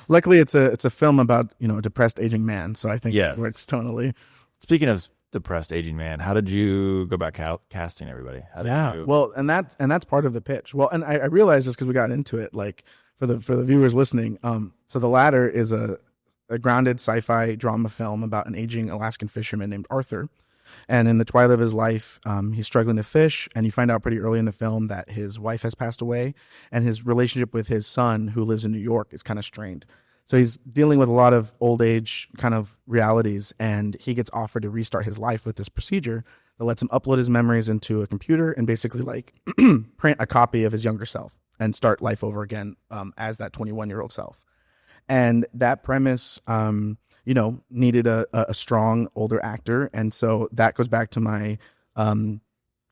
Luckily, it's a film about, you know, a depressed aging man, so I think it works tonally. Speaking of depressed aging man, how did you go about casting everybody? Well, and that's part of the pitch. Well, and I realized just because we got into it, like for the viewers listening, so The Ladder is a grounded sci-fi drama film about an aging Alaskan fisherman named Arthur, and in the twilight of his life, he's struggling to fish, and you find out pretty early in the film that his wife has passed away, and his relationship with his son, who lives in New York, is kind of strained. So he's dealing with a lot of old age kind of realities, and he gets offered to restart his life with this procedure that lets him upload his memories into a computer and basically like print a copy of his younger self and start life over again as that 21-year-old self. And that premise, you know, needed a strong older actor. And so that goes back to my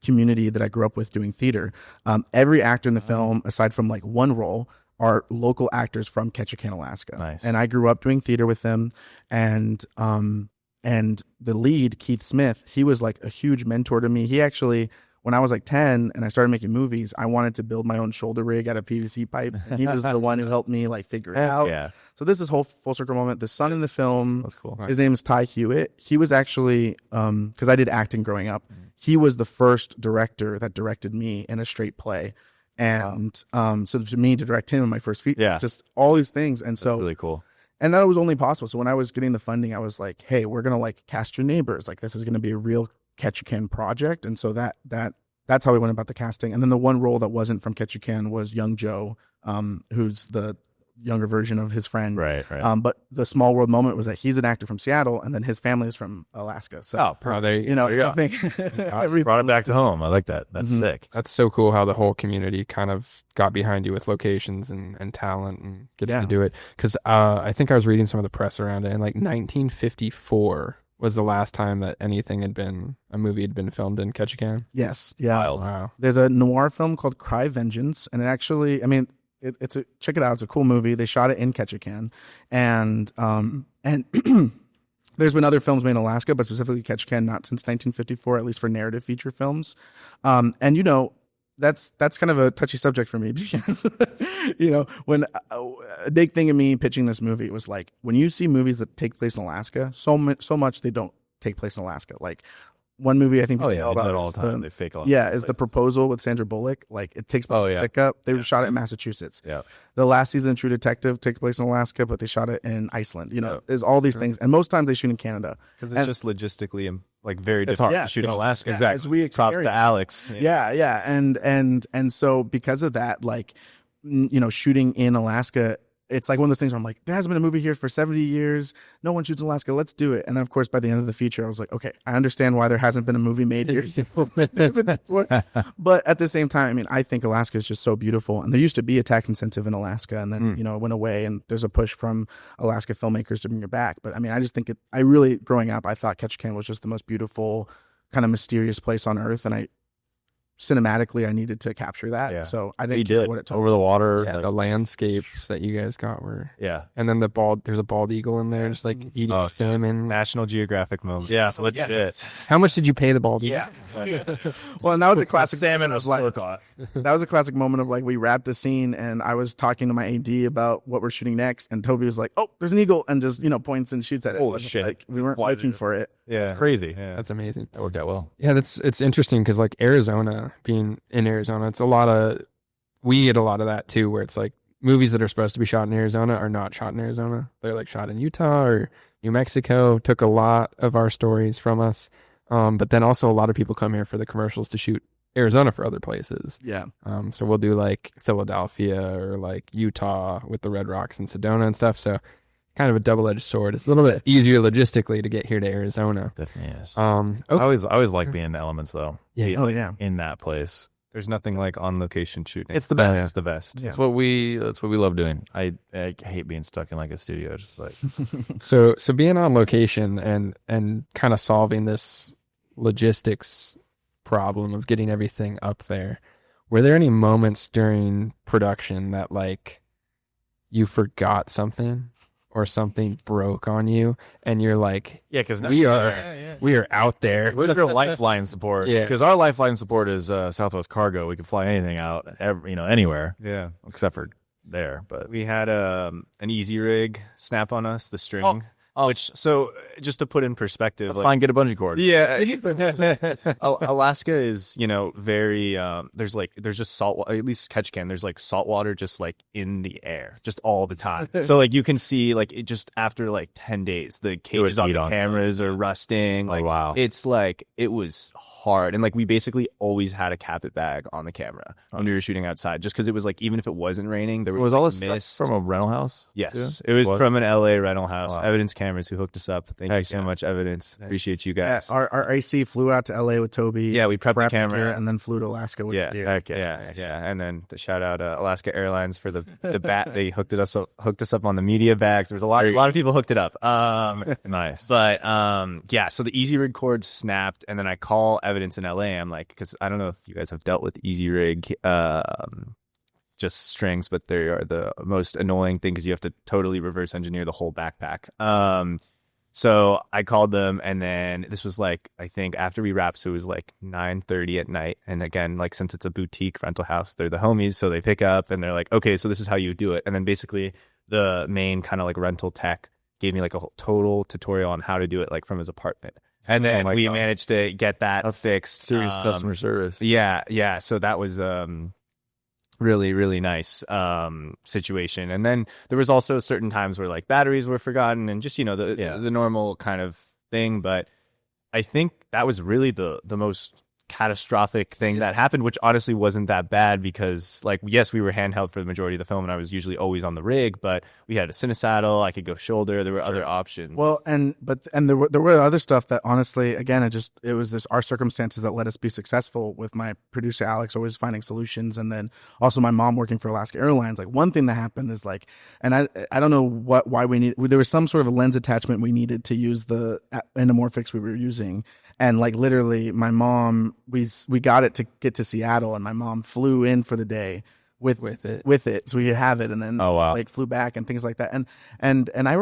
community that I grew up with doing theater. Every actor in the film, aside from like one role, are local actors from Ketchikan, Alaska. Nice. And I grew up doing theater with them. And the lead, Keith Smith, he was like a huge mentor to me. He actually, when I was like 10 and I started making movies, I wanted to build my own shoulder rig out of PVC pipe. And he was the one who helped me like figure it out. Yeah. So this is whole full circle moment. The son in the film, That's cool. his name is Ty Hewitt. He was actually, because I did acting growing up, he was the first director that directed me in a straight play. And so for me to direct him in my first feature, just all these things. And so That's really cool. And that was only possible. So when I was getting the funding, I was like, hey, we're going to like cast your neighbors. Like this is going to be a real Ketchikan project. And so that's how we went about the casting. And then the one role that wasn't from Ketchikan was young Joe, who's the younger version of his friend. Right. But the small world moment was that he's an actor from Seattle and then his family is from Alaska. So, there you know, you go. I think Brought it back to home. I like that. That's sick. That's so cool how the whole community kind of got behind you with locations and talent and getting to do it. Because I think I was reading some of the press around it, and like 1954 was the last time that a movie had been filmed in Ketchikan. Yes. Yeah. Wild. Wow. There's a noir film called Cry Vengeance. And it actually, I mean, check it out. It's a cool movie. They shot it in Ketchikan, and there's been other films made in Alaska, but specifically Ketchikan, not since 1954, at least for narrative feature films. And you know, that's kind of a touchy subject for me because you know, when a big thing of me pitching this movie was like, when you see movies that take place in Alaska, so much they don't take place in Alaska. Like one movie I think They know do about it all is the time. They fake a lot. is The Proposal with Sandra Bullock. Like it takes place in Sitka. They shot it in Massachusetts. Yeah. The last season of True Detective takes place in Alaska, but they shot it in Iceland. You know, there's all these things, and most times they shoot in Canada Because it's just logistically like very difficult to shoot in Alaska. Exactly. As we Props to experience. Alex. Yeah. And so because of that, like, you know, shooting in Alaska, it's like one of those things where I'm like, there hasn't been a movie here for 70 years. No one shoots in Alaska. Let's do it. And then, of course, by the end of the feature, I was like, okay, I understand why there hasn't been a movie made here. But at the same time, I mean, I think Alaska is just so beautiful. And there used to be a tax incentive in Alaska, and then, you know, it went away. And there's a push from Alaska filmmakers to bring it back. But I mean, I just think growing up, I thought Ketchikan was just the most beautiful, kind of mysterious place on earth. And cinematically, I needed to capture that. Yeah. So I didn't care what it told over the water. Yeah, the landscapes that you guys got were. Yeah. And then there's a bald eagle in there just like eating salmon. National Geographic moment. Yeah. So legit. How much did you pay the bald eagle? Well, and that was a classic Salmon was like, caught. that was a classic moment of like, we wrapped the scene and I was talking to my AD about what we're shooting next, and Toby was like, oh, there's an eagle, and just, you know, points and shoots at it. Holy shit. Like, we weren't looking for it. Yeah. It's crazy. Yeah. That's amazing. That worked out well. Yeah, it's interesting because like Arizona, being in Arizona, we get a lot of that too, where it's like movies that are supposed to be shot in Arizona are not shot in Arizona. They're like shot in Utah or New Mexico took a lot of our stories from us. But then also a lot of people come here for the commercials to shoot Arizona for other places. Yeah. So we'll do like Philadelphia or like Utah with the Red Rocks and Sedona and stuff. So kind of a double-edged sword. It's a little bit easier logistically to get here to Arizona. Definitely is. Okay. I always like being in the elements though. Yeah. Oh yeah. In that place. There's nothing like on location shooting. It's the best. It's the best. Yeah. That's what we love doing. I hate being stuck in like a studio. Just like So being on location and kind of solving this logistics problem of getting everything up there, were there any moments during production that like you forgot something or something broke on you and you're like, yeah, because we are out there? What's your lifeline support? Yeah. Because our lifeline support is Southwest Cargo. We can fly anything out, anywhere Yeah. except for there. But We had an easy rig snap on us, the string. Which, so just to put in perspective, that's fine. Get a bungee cord. Yeah, Alaska is, very. There's just salt. At least Ketchikan, there's like salt water just like in the air, just all the time. So like you can see like it just after like 10 days, the cages on the cameras are rusting. Like wow, it's like it was hard, and like we basically always had a carpet bag on the camera when we were shooting outside, just because it was like even if it wasn't raining, there was all like, this mist stuff from a rental house. Yes, too? it was from an LA rental house. Wow. Evidence Cameras who hooked us up. Thank you so much, Evidence. Appreciate you Yeah, guys. our AC flew out to LA with Toby. Yeah, we prepped the camera gear and then flew to Alaska with the gear. Yeah. And then the shout out Alaska Airlines for the bat. They hooked us up on the media bags. There was a lot of people hooked it up. Nice. But yeah. So the Easy Rig cord snapped, and then I call Evidence in LA. I'm like, because I don't know if you guys have dealt with Easy Rig. Just strings, but they are the most annoying thing because you have to totally reverse engineer the whole backpack. So I called them, and then this was like, I think after we wrapped, so it was like 9:30 at night. And again, like since it's a boutique rental house, they're the homies, so they pick up and they're like, okay, so this is how you do it. And then basically the main kind of like rental tech gave me like a whole total tutorial on how to do it, like from his apartment. And then we managed to get that fixed. Serious customer service. Yeah. So that was really, really nice situation. And then there was also certain times where like batteries were forgotten and just, the normal kind of thing. But I think that was really the most catastrophic thing that happened, which honestly wasn't that bad because like, yes, we were handheld for the majority of the film and I was usually always on the rig, but we had a cinesaddle, I could go shoulder, there were other options. Well, and there were other stuff that honestly, again, it was our circumstances that let us be successful, with my producer Alex always finding solutions, and then also my mom working for Alaska Airlines. Like one thing that happened is like, and I don't know why there was some sort of a lens attachment we needed to use the anamorphics we were using. And like literally my mom, we got it to get to Seattle, and my mom flew in for the day with it so we could have it, and then like flew back and things like that. And I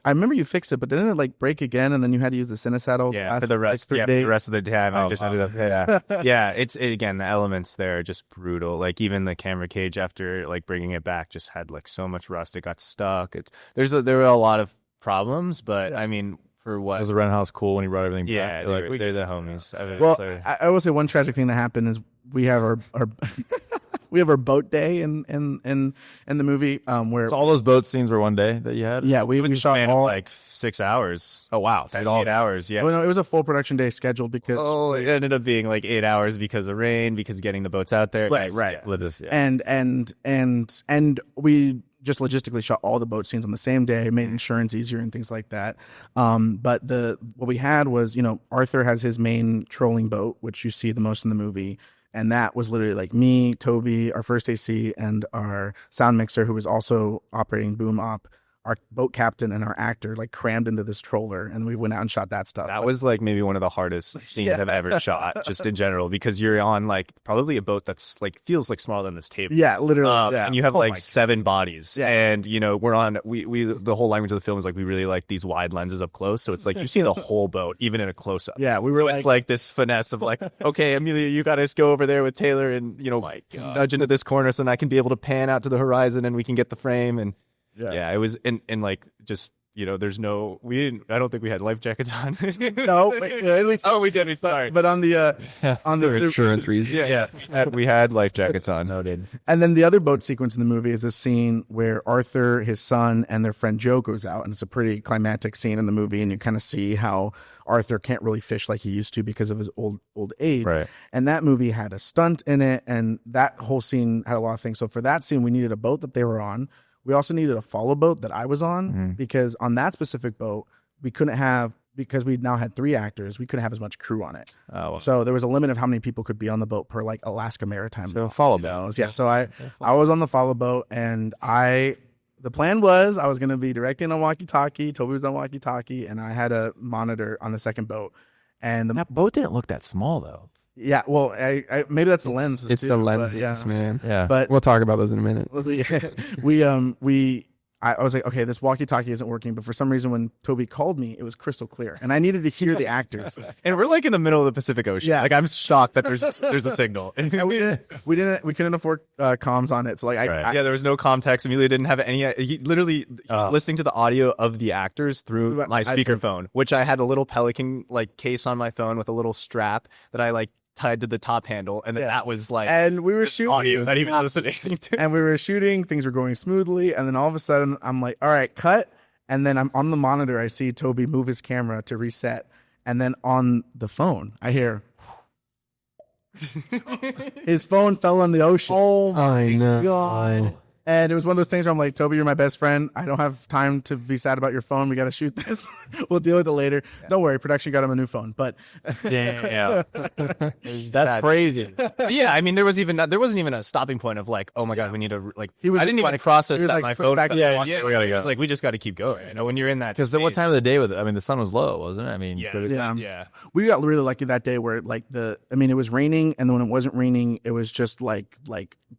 remember you fixed it, but didn't it like break again, and then you had to use the cinesaddle for the rest like the rest of the time. I just ended up again, the elements there are just brutal. Like even the camera cage after like bringing it back just had like so much rust, it got stuck. There were a lot of problems, but I mean, for what? Was the rent house cool when he brought everything back? Yeah, they're the homies. Well, I will say one tragic thing that happened is we have our we have our boat day in the movie where so all those boat scenes were one day that you had. Yeah, we shot all like 6 hours. Oh wow, 8 hours. Yeah. Oh no, it was a full production day scheduled because it ended up being like 8 hours because of rain, because getting the boats out there. Right. Yeah. And we just logistically shot all the boat scenes on the same day, made insurance easier and things like that. But what we had was, Arthur has his main trolling boat, which you see the most in the movie. And that was literally like me, Toby, our first AC, and our sound mixer, who was also operating boom op, our boat captain and our actor like crammed into this troller, and we went out and shot that stuff. That was like maybe one of the hardest scenes I've ever shot, just in general, because you're on like probably a boat that's like feels like smaller than this table. Yeah, literally. And you have like 7 bodies, and we're on we the whole language of the film is like we really like these wide lenses up close, so it's like you see the whole boat even in a close up. Yeah, we were it's like this finesse of like, okay, Emilio, you got to go over there with Taylor and nudge into this corner so then I can be able to pan out to the horizon and we can get the frame. And yeah, it was in like just there's no, I don't think we had life jackets on. No, at least, Oh, we did. Sorry. but on the For insurance reasons. Yeah. We had life jackets on. No, dude. and then the other boat sequence in the movie is a scene where Arthur, his son, and their friend Joe goes out, and it's a pretty climactic scene in the movie, and you kind of see how Arthur can't really fish like he used to because of his old age. Right. And that movie had a stunt in it, and that whole scene had a lot of things. So for that scene, we needed a boat that they were on. We also needed a follow boat that I was on because on that specific boat, we couldn't have, because we now had 3 actors, we couldn't have as much crew on it. Oh, well. So there was a limit of how many people could be on the boat per like Alaska Maritime. So follow me. Yeah. So I was on the follow boat, and the plan was I was going to be directing on walkie-talkie. Toby was on walkie-talkie, and I had a monitor on the second boat. And That boat didn't look that small though. yeah, well, I maybe that's the lenses. It's too, the but lenses, man. Yeah. But We'll talk about those in a minute. I was like, okay, this walkie-talkie isn't working. But for some reason, when Toby called me, it was crystal clear, and I needed to hear the actors. And we're like in the middle of the Pacific Ocean. Yeah. Like, I'm shocked that there's a signal. And we couldn't afford comms on it. So like, Yeah, there was no context. Amelia didn't have any. He literally listening to the audio of the actors through my speakerphone, which I had a little Pelican like case on my phone with a little strap that I like tied to the top handle, and that was like, and we were audio shooting, that he was listening to. and we were shooting. Things were going smoothly, and then all of a sudden, I'm like, all right, cut. And then I'm on the monitor. I see Toby move his camera to reset, and then on the phone, I hear. His phone fell in the ocean. Oh I know. God. And it was one of those things where I'm like, Toby, you're my best friend. I don't have time to be sad about your phone. We got to shoot this. We'll deal with it later. Don't worry. Production got him a new phone. But Damn. That's crazy. Yeah, I mean, there wasn't even a stopping point of like, oh my god, we need to like. He was I just didn't even like- process he was that like, my put phone. back- we gotta go. It's like we just got to keep going. When you're in that. Because what time of the day was it? I mean, the sun was low, wasn't it? I mean, yeah. We got really lucky that day where like it was raining, and then when it wasn't raining, it was just like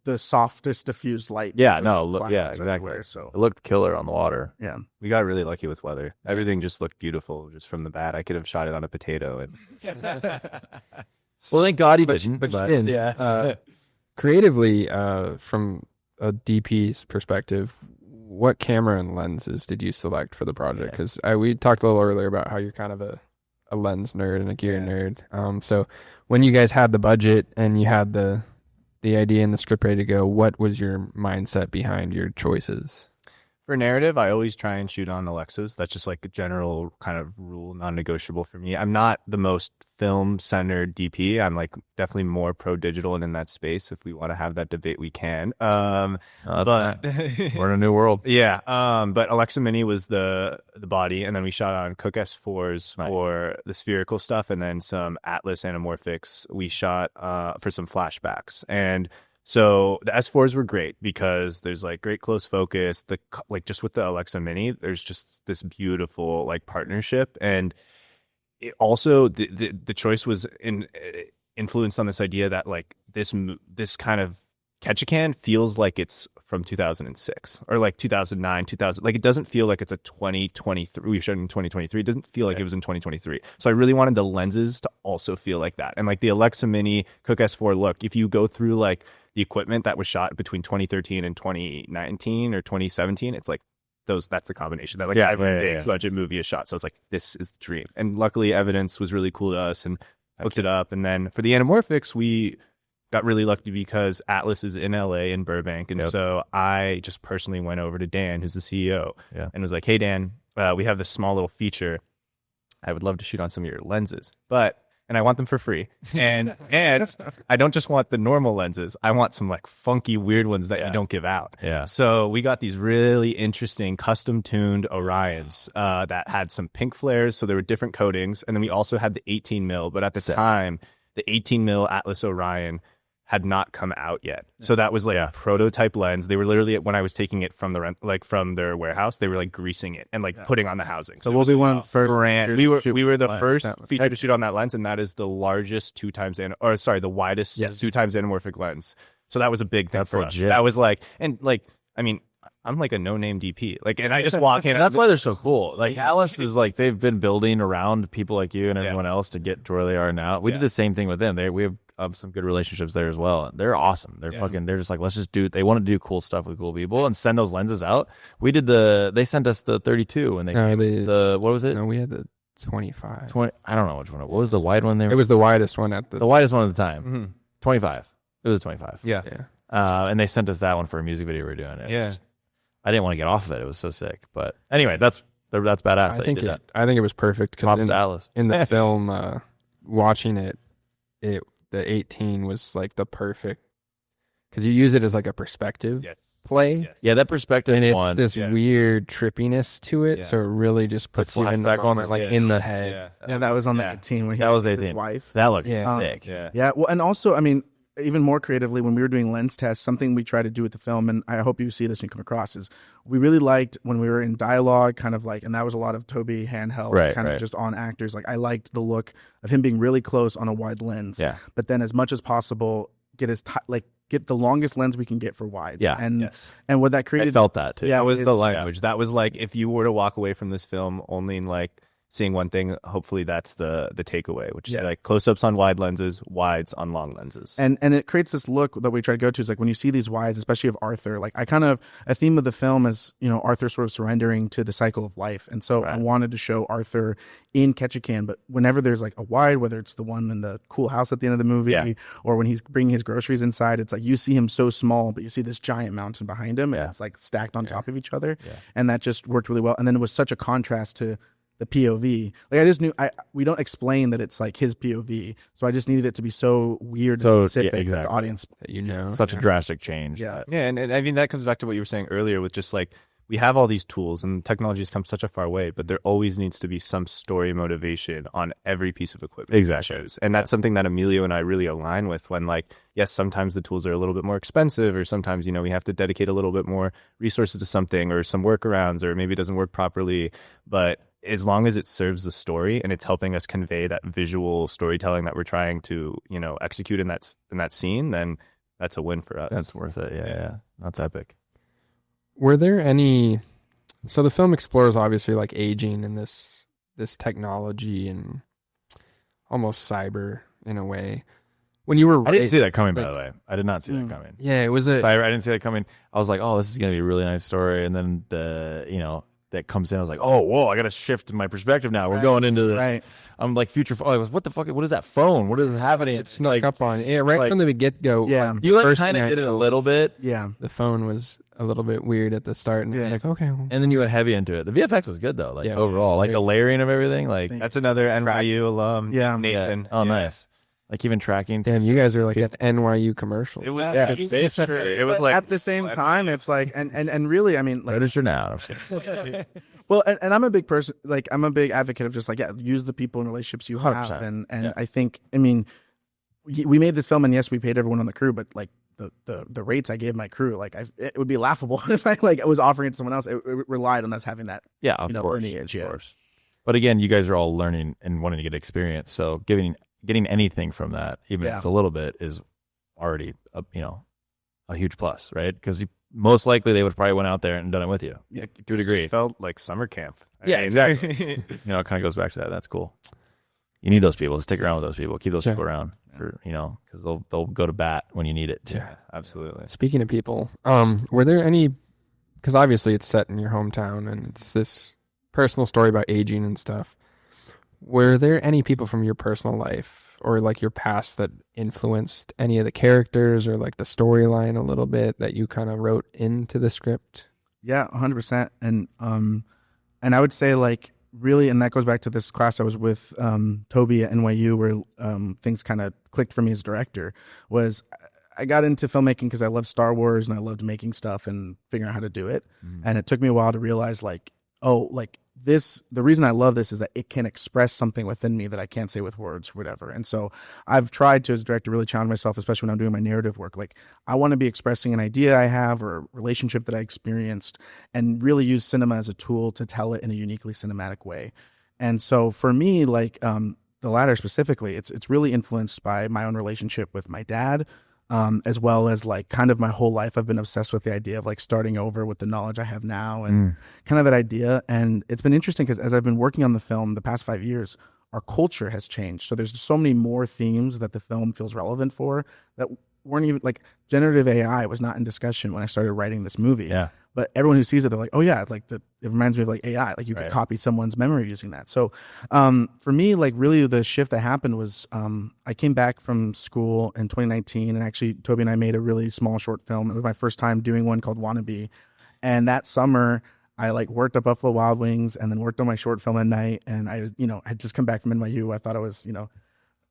the softest diffused light. Yeah, from no, the look, yeah, clouds exactly. everywhere, so It looked killer on the water. yeah. We got really lucky with weather. Everything just looked beautiful just from the bat. I could have shot it on a potato. And Well, thank God he didn't. But you did. Yeah. Creatively, from a DP's perspective, what camera and lenses did you select for the project? Because we talked a little earlier about how you're kind of a lens nerd and a gear nerd. So when you guys had the budget and you had the idea and the script ready to go, what was your mindset behind your choices? for narrative, I always try and shoot on Alexas. That's just like a general kind of rule, non-negotiable for me. I'm not the most film-centered DP. I'm like definitely more pro-digital and in that space. If we want to have that debate, we can. But we're in a new world. Yeah. But Alexa Mini was the body, and then we shot on Cook S4s for the spherical stuff, and then some Atlas anamorphics we shot for some flashbacks. And so the S4s were great because there's like great close focus. Like just with the Alexa Mini, there's just this beautiful like partnership, and it also the choice was influenced on this idea that like this kind of Ketchikan feels like it's from 2006 or like 2009, 2000. Like it doesn't feel like it's a 2023. We shot in 2023. It doesn't feel like it was in 2023. So I really wanted the lenses to also feel like that. And like the Alexa Mini Cook S4 look, if you go through like the equipment that was shot between 2013 and 2019 or 2017, it's like that's the combination that like every big budget movie is shot. So it's like, this is the dream. And luckily Evidence was really cool to us and hooked it up. And then for the anamorphics, we got really lucky because Atlas is in LA in Burbank. And so I just personally went over to Dan, who's the CEO, and was like, hey, Dan, we have this small little feature. I would love to shoot on some of your lenses, and I want them for free. And I don't just want the normal lenses. I want some like funky, weird ones that you don't give out. Yeah. So we got these really interesting custom tuned Orions that had some pink flares. So there were different coatings. And then we also had the 18 mil, but at the time, the 18 mil Atlas Orion had not come out yet. So that was like a prototype lens. They were literally, when I was taking it from from their warehouse, they were like greasing it and like putting on the housing. So we'll be one first. We were the first feature to shoot on that lens, and that is the largest the widest 2x anamorphic lens. So that was a big thing for us. That was like, and like, I mean, I'm like a no-name DP. Like, and I just walk in. And that's why they're so cool. Like Alice is like they've been building around people like you and everyone else to get to where they are now. We did the same thing with them. We have some good relationships there as well. They're awesome. They're they're just like, let's just do. They want to do cool stuff with cool people and send those lenses out. We did they sent us the 32 and the what was it? No, we had the 25. 20. I don't know which one. What was the wide one there? It was the widest one at the widest one at the time. 25. It was 25. Yeah. And they sent us that one for a music video we were doing. I didn't want to get off of it. It was so sick. But anyway, that's badass. I think it was perfect because in the film, watching it, the 18 was like the perfect because you use it as like a perspective play. Yes. Yeah, that perspective and one. It's this weird trippiness to it, so it really just puts you in the moment, like in the head. Yeah, that was on the 18 when he was his 18. wife. That looked sick. Yeah. Well, and also, I mean, even more creatively, when we were doing lens tests, something we try to do with the film, and I hope you see this when you come across, is we really liked when we were in dialogue, kind of like, and that was a lot of Toby handheld, kind of just on actors. Like I liked the look of him being really close on a wide lens, but then as much as possible, get the longest lens we can get for wides. Yeah, and what that created, I felt that too. Yeah, that was the language. That was like if you were to walk away from this film only in like seeing one thing, hopefully that's the takeaway, which is like close-ups on wide lenses, wides on long lenses. And it creates this look that we try to go to is like when you see these wides, especially of Arthur, like a theme of the film is, Arthur sort of surrendering to the cycle of life. And so I wanted to show Arthur in Ketchikan, but whenever there's like a wide, whether it's the one in the cool house at the end of the movie or when he's bringing his groceries inside, it's like you see him so small, but you see this giant mountain behind him and it's like stacked on top of each other. Yeah. And that just worked really well. And then it was such a contrast to the POV. Like I just knew we don't explain that it's like his POV, so I just needed it to be so weird and specific that the audience, such a drastic change. And I mean that comes back to what you were saying earlier with just like we have all these tools and technology has come such a far way, but there always needs to be some story motivation on every piece of equipment. Exactly. And that's something that Emilio and I really align with when like, yes, sometimes the tools are a little bit more expensive or sometimes, we have to dedicate a little bit more resources to something or some workarounds or maybe it doesn't work properly. But as long as it serves the story and it's helping us convey that visual storytelling that we're trying to, execute in that scene, then that's a win for us. That's worth it. Yeah. That's epic. Were there any? So the film explores obviously like aging and this technology and almost cyber in a way. When you were, I didn't see that coming. By the way, I did not see that coming. Yeah, it was I didn't see that coming. I was like, oh, this is gonna be a really nice story, and then that comes in. I was like, oh, whoa, I got to shift my perspective now. We're going into this. Right. I'm like future. I was, what the fuck? What is that phone? What is happening? It's snuck up on. Yeah, right from the get-go. Yeah. You kind of did it a little bit. Yeah. The phone was a little bit weird at the start. And like, okay. Well. And then you went heavy into it. The VFX was good though. Like overall, like the layering of everything. Like that's another NYU alum. Yeah. Nathan. Yeah. Oh, nice. Like even tracking. Damn, you guys are like an NYU commercial. It was basically. It was like at the same time. It's like and really, I mean, like, register now. Well, and I'm a big person. Like I'm a big advocate of just like use the people and relationships you have. 100%. And I think we made this film and yes, we paid everyone on the crew, but like the rates I gave my crew, like it would be laughable if I was offering it to someone else. It relied on us having that. Yeah, of course, lineage. Of course. But again, you guys are all learning and wanting to get experience. So getting anything from that, even if it's a little bit, is already a huge plus, right? Because most likely they would have probably went out there and done it with you to a degree. It felt like summer camp. Exactly. It kind of goes back to that. That's cool. You need those people. Stick around with those people. Keep those people around for because they'll go to bat when you need it. Yeah, absolutely. Speaking of people, were there any? Because obviously it's set in your hometown and it's this personal story about aging and stuff. Were there any people from your personal life or like your past that influenced any of the characters or like the storyline a little bit that you kind of wrote into the script? Yeah, 100%. And I would say like really, and that goes back to this class I was with Toby at NYU where things kind of clicked for me as director. Was I got into filmmaking because I loved Star Wars and I loved making stuff and figuring out how to do it. And it took me a while to realize like, oh, like the reason I love this is that it can express something within me that I can't say with words or whatever. And so I've tried to, as a director, really challenge myself, especially when I'm doing my narrative work. Like I want to be expressing an idea I have or a relationship that I experienced and really use cinema as a tool to tell it in a uniquely cinematic way. And so for me, like the latter specifically, it's really influenced by my own relationship with my dad, as well as like kind of my whole life I've been obsessed with the idea of like starting over with the knowledge I have now and kind of that idea. And it's been interesting because as I've been working on the film the past 5 years, our culture has changed. So there's so many more themes that the film feels relevant for that weren't even like generative AI was not in discussion when I started writing this movie. Yeah. But everyone who sees it, they're like, oh yeah, like it reminds me of like AI, like you could copy someone's memory using that. So for me, like really the shift that happened was I came back from school in 2019 and actually Toby and I made a really small short film. It was my first time doing one called Wannabe. And that summer I like worked at Buffalo Wild Wings and then worked on my short film at night. And I, had just come back from NYU. I thought I was,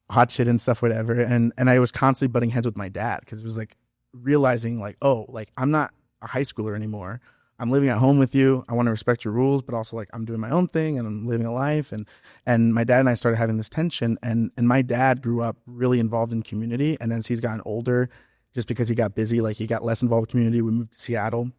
hot shit and stuff, whatever. And I was constantly butting heads with my dad because it was like realizing like, oh, like I'm not a high schooler anymore. I'm living at home with you. I want to respect your rules, but also like I'm doing my own thing and I'm living a life. And my dad and I started having this tension. And my dad grew up really involved in community. And as he's gotten older, just because he got busy, like he got less involved with community. We moved to Seattle.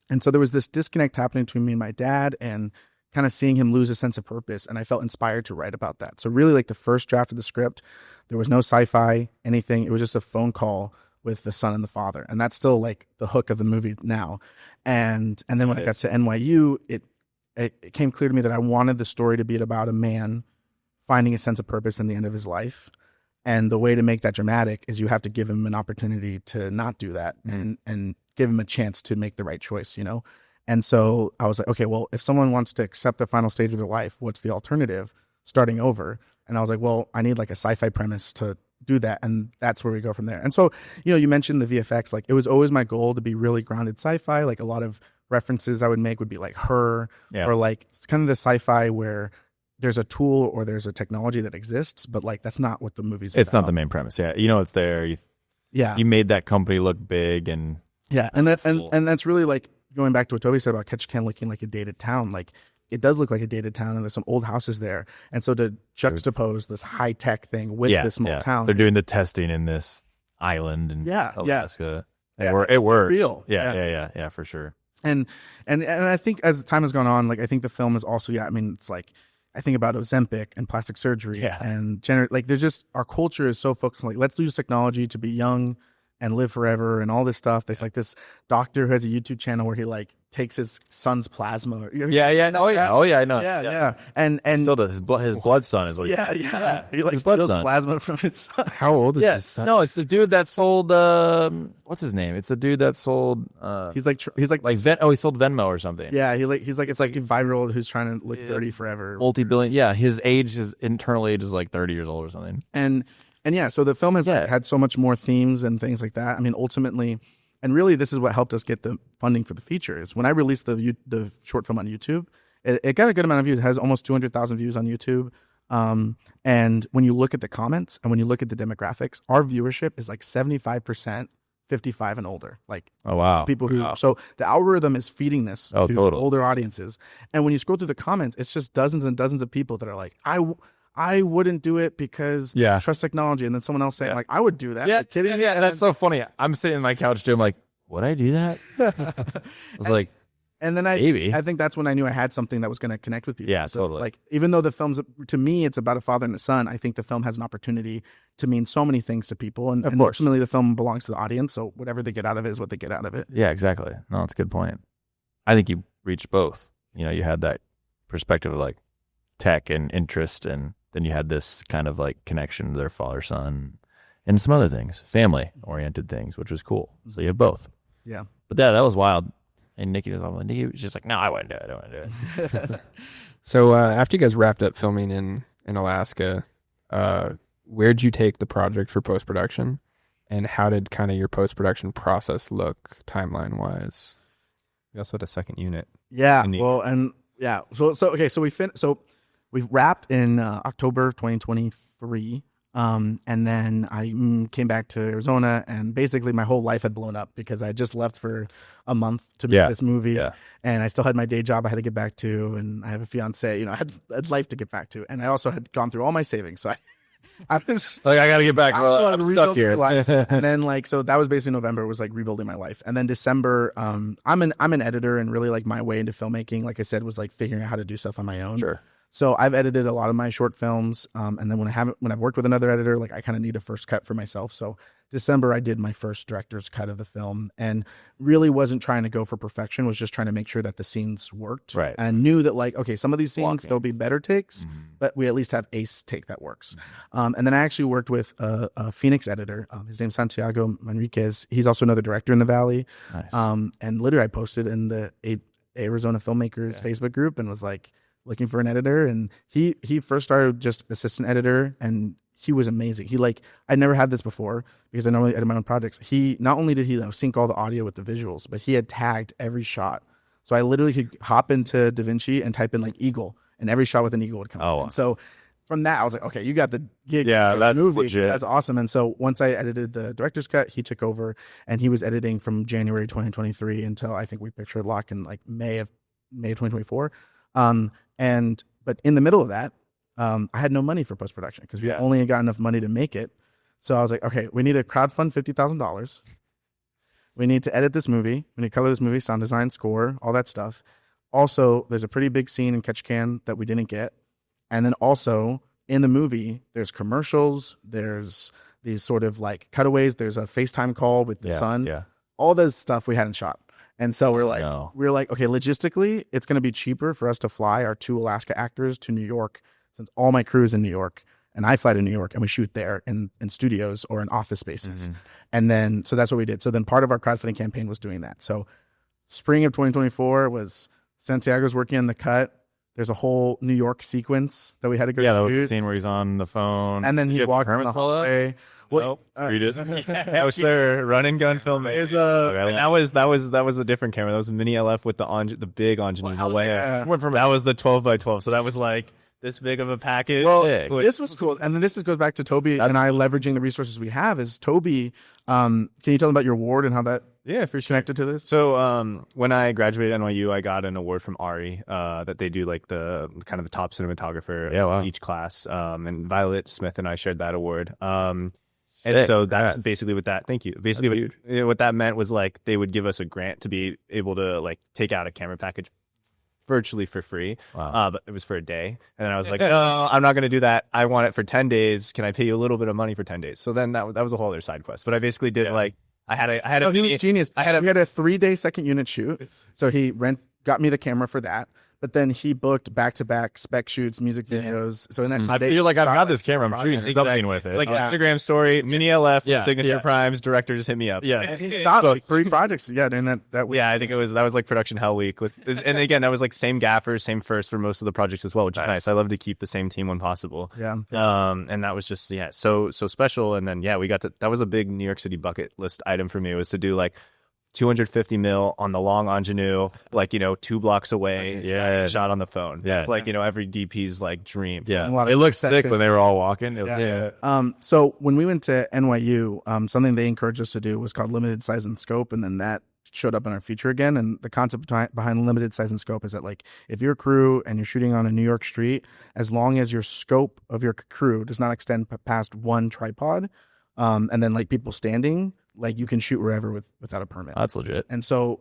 And so there was this disconnect happening between me and my dad and kind of seeing him lose a sense of purpose. And I felt inspired to write about that. So really like the first draft of the script, there was no sci-fi, anything. It was just a phone call with the son and the father. And that's still like the hook of the movie now. And then when I got to NYU, it came clear to me that I wanted the story to be about a man finding a sense of purpose in the end of his life. And the way to make that dramatic is you have to give him an opportunity to not do that and give him a chance to make the right choice, And so I was like, okay, well, if someone wants to accept the final stage of their life, what's the alternative? Starting over. And I was like, well, I need like a sci-fi premise to do that. And that's where we go from there. And so, you mentioned the VFX, like it was always my goal to be really grounded sci-fi. Like a lot of references I would make would be like Her or like it's kind of the sci-fi where there's a tool or there's a technology that exists, but like that's not what the movie's about. It's not the main premise. Yeah. It's there. You made that company look big and and that's really like going back to what Toby said about Ketchikan looking like a dated town. Like it does look like a dated town and there's some old houses there. And so to juxtapose this high tech thing with this small town. They're doing the testing in this island and Alaska. Yeah. It works. Real. Yeah, for sure. And I think as time has gone on, like I think the film is also, it's like I think about Ozempic and plastic surgery and like there's just our culture is so focused on like let's use technology to be young and live forever and all this stuff. There's like this doctor who has a YouTube channel where he like takes his son's plasma. Yeah. Oh yeah, I know. Yeah. And still does his blood son is what he he like steals plasma from his son. How old is his son? No, it's the dude that sold what's his name? It's the dude that sold he's like he sold Venmo or something. Yeah, it's like a 5-year-old who's trying to look 30 forever. Multi-billion. Yeah, his internal age is like 30 years old or something. And yeah, so the film has had so much more themes and things like that. I mean, ultimately, and really this is what helped us get the funding for the feature is when I released the short film on YouTube, it got a good amount of views. It has almost 200,000 views on YouTube. And when you look at the comments and when you look at the demographics, our viewership is like 75% 55 and older. Like, oh wow, people who so the algorithm is feeding this to older audiences. And when you scroll through the comments, it's just dozens and dozens of people that are like, I wouldn't do it because I trust technology. And then someone else saying like, I would do that. Yeah, like, kidding? Yeah, that's so funny. I'm sitting in my couch too. I'm like, would I do that? I was and then I think that's when I knew I had something that was going to connect with people. Yeah, so, totally. Like, even though the film's, to me, it's about a father and a son, I think the film has an opportunity to mean so many things to people. And ultimately, the film belongs to the audience. So whatever they get out of it is what they get out of it. Yeah, exactly. No, that's a good point. I think you reached both. You had that perspective of like tech and interest, and then you had this kind of like connection to their father-son and some other things, family-oriented things, which was cool. So you have both. Yeah. But that was wild. And Nikki was just like, no, I wouldn't do it. I don't want to do it. So after you guys wrapped up filming in Alaska, where'd you take the project for post-production? And how did kind of your post-production process look timeline-wise? We also had a second unit. Yeah. So we wrapped in October 2023. And then I came back to Arizona, and basically my whole life had blown up because I just left for a month to make this movie. Yeah. And I still had my day job I had to get back to, and I have a fiance, I had life to get back to. And I also had gone through all my savings. So I was like, I got to get back. I'm stuck here. And then so that was basically November was like rebuilding my life. And then December, I'm an editor, and really like my way into filmmaking, like I said, was like figuring out how to do stuff on my own. Sure. So I've edited a lot of my short films, and then when I've worked with another editor, like I kind of need a first cut for myself. So December I did my first director's cut of the film, and really wasn't trying to go for perfection. Was just trying to make sure that the scenes worked, Right. And knew that like, okay, some of these scenes there'll be better takes, but we at least have a take that works. And then I actually worked with a Phoenix editor. His name's Santiago Manriquez. He's also another director in the Valley. Nice. And literally I posted in the Arizona Filmmakers Facebook group and was like looking for an editor. And he first started just assistant editor, and he was amazing. I never had this before because I normally edit my own projects. He not only did he sync all the audio with the visuals, but he had tagged every shot. So I literally could hop into DaVinci and type in like eagle, and every shot with an eagle would come up. wow. And so from that, I was like, okay, you got the gig. Yeah, for the that's movie. legit. That's awesome. And so once I edited the director's cut, he took over, and he was editing from January 2023 until I think we pictured lock in like May of 2024. But in the middle of that, I had no money for post-production because we only got enough money to make it. So I was like, okay, we need to crowdfund $50,000. We need to edit this movie. We need to color this movie, sound design, score, all that stuff. Also, there's a pretty big scene in Ketchikan that we didn't get. And then also in the movie, there's commercials. There's these sort of like cutaways. There's a FaceTime call with the son. Yeah. All this stuff we hadn't shot. And so we're like, No. okay, logistically, it's going to be cheaper for us to fly our 2 Alaska actors to New York, since all my crew is in New York, and I fly to New York, and we shoot there in studios or in office spaces. And then, so that's what we did. So then part of our crowdfunding campaign was doing that. So spring of 2024 was Santiago's working on the cut. There's a whole New York sequence that we had to go Yeah, shoot. that was the scene where he's on the phone. And then he Did you have walked in permit the for all that? hallway. Well, You did? No, sir. Run and gun filmmaking. There's And that was a different camera. That was a mini LF with the big ingenuity. That was the 12x12. So that was like this big of a package. Well, this was cool. And then this goes back to Toby and I leveraging the resources we have. Is Toby, can you tell them about your award and how that Yeah, for sure. connected to this? So when I graduated NYU, I got an award from Ari that they do like the kind of the top cinematographer of each class. And Violet Smith and I shared that award. And so that's basically what that. Thank you. Basically, what that meant was like they would give us a grant to be able to like take out a camera package virtually for free. Wow. But it was for a day, and then I was like, no, I'm not going to do that. I want it for 10 days. Can I pay you a little bit of money for 10 days? So then that was a whole other side quest. But I basically did like I had a He was genius. We had a 3-day second unit shoot, so he got me the camera for that. But then he booked back-to-back spec shoots, music videos. So in that 2 days, You're like, I've got this camera. I'm shooting Exactly. something with it. It's like an Instagram story, mini LF, Yeah. signature primes. Director just hit me up. Yeah. he shot like 3 projects. Yeah, during that week. Yeah, I think that was like production hell week and again, that was like same gaffers, same first for most of the projects as well, which is nice. I love to keep the same team when possible. Yeah. And that was just so special. And then we got to, that was a big New York City bucket list item for me, was to do like 250 mil on the long ingenue, like 2 blocks away. Yeah. Shot on the phone. Yeah. It's like every DP's like dream. Yeah. A lot of It looked sick sessions. when they were all walking. It was, So when we went to NYU, something they encouraged us to do was called limited size and scope, and then that showed up in our feature again. And the concept behind limited size and scope is that like if you're a crew and you're shooting on a New York street, as long as your scope of your crew does not extend past 1 tripod, and then like people standing, like you can shoot wherever without a permit. That's legit. And so,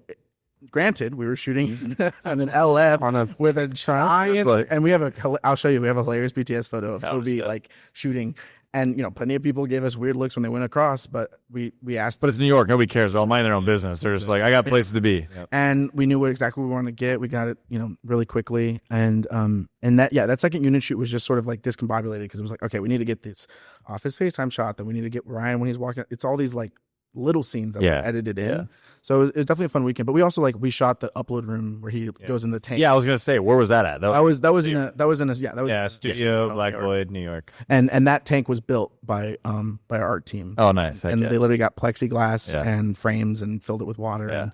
granted, we were shooting on an LF with a giant, and we have I'll show you. We have a hilarious BTS photo of Toby like shooting, and plenty of people gave us weird looks when they went across, but we asked. But it's New York. Nobody cares. They're all minding their own business. They're just like, I got places to be. And we knew what exactly we wanted to get. We got it, really quickly. And that second unit shoot was just sort of like discombobulated because it was like, okay, we need to get this office FaceTime shot. Then we need to get Ryan when he's walking. It's all these like little scenes that we edited in. Yeah. So it was definitely a fun weekend. But we also we shot the upload room where he goes in the tank. Yeah, I was gonna say, where was that at? That was in studio Black Lloyd, New York. And that tank was built by our art team. Oh, nice. And they literally got plexiglass and frames and filled it with water. Yeah.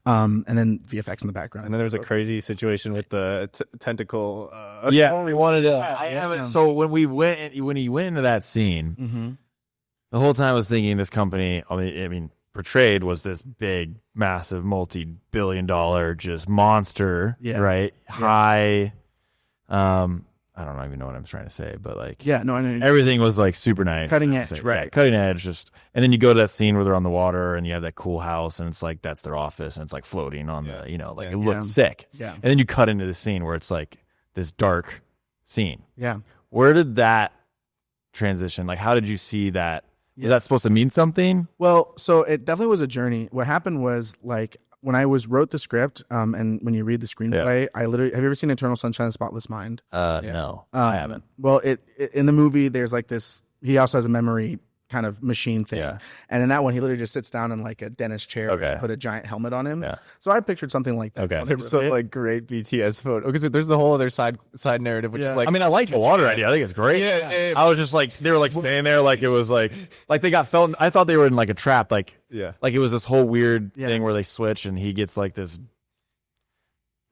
And then VFX in the background. And then there was a crazy situation with the tentacle. we wanted to. I haven't. So when he went into that scene, the whole time I was thinking this company. I mean, portrayed was this big, massive, multi-billion-dollar just monster, right? Yeah. High. I don't even know what I'm trying to say, but like, I know. Everything was like super nice, cutting edge, right? Yeah, cutting edge. Just, and then you go to that scene where they're on the water, and you have that cool house, and it's like that's their office, and it's like floating on the, it looks sick. Yeah. And then you cut into the scene where it's like this dark scene. Yeah. Where did that transition? Like, how did you see that? Was that supposed to mean something? Well, so it definitely was a journey. What happened was, like, when I wrote the script, and when you read the screenplay, I literally, have you ever seen Eternal Sunshine of the Spotless Mind? No, I haven't. Well, it in the movie, there's like this, he also has a memory kind of machine thing. Yeah. And in that one, he literally just sits down in like a dentist chair, Okay. put a giant helmet on him. Yeah. So I pictured something like that. Okay. There's some like great BTS photo because there's the whole other side narrative, which is like, I mean, I like the water idea. I think it's great. Yeah. I was just like, they were like staying there, like it was like they got felt. I thought they were in like a trap, like like it was this whole weird thing where they switch and he gets like this,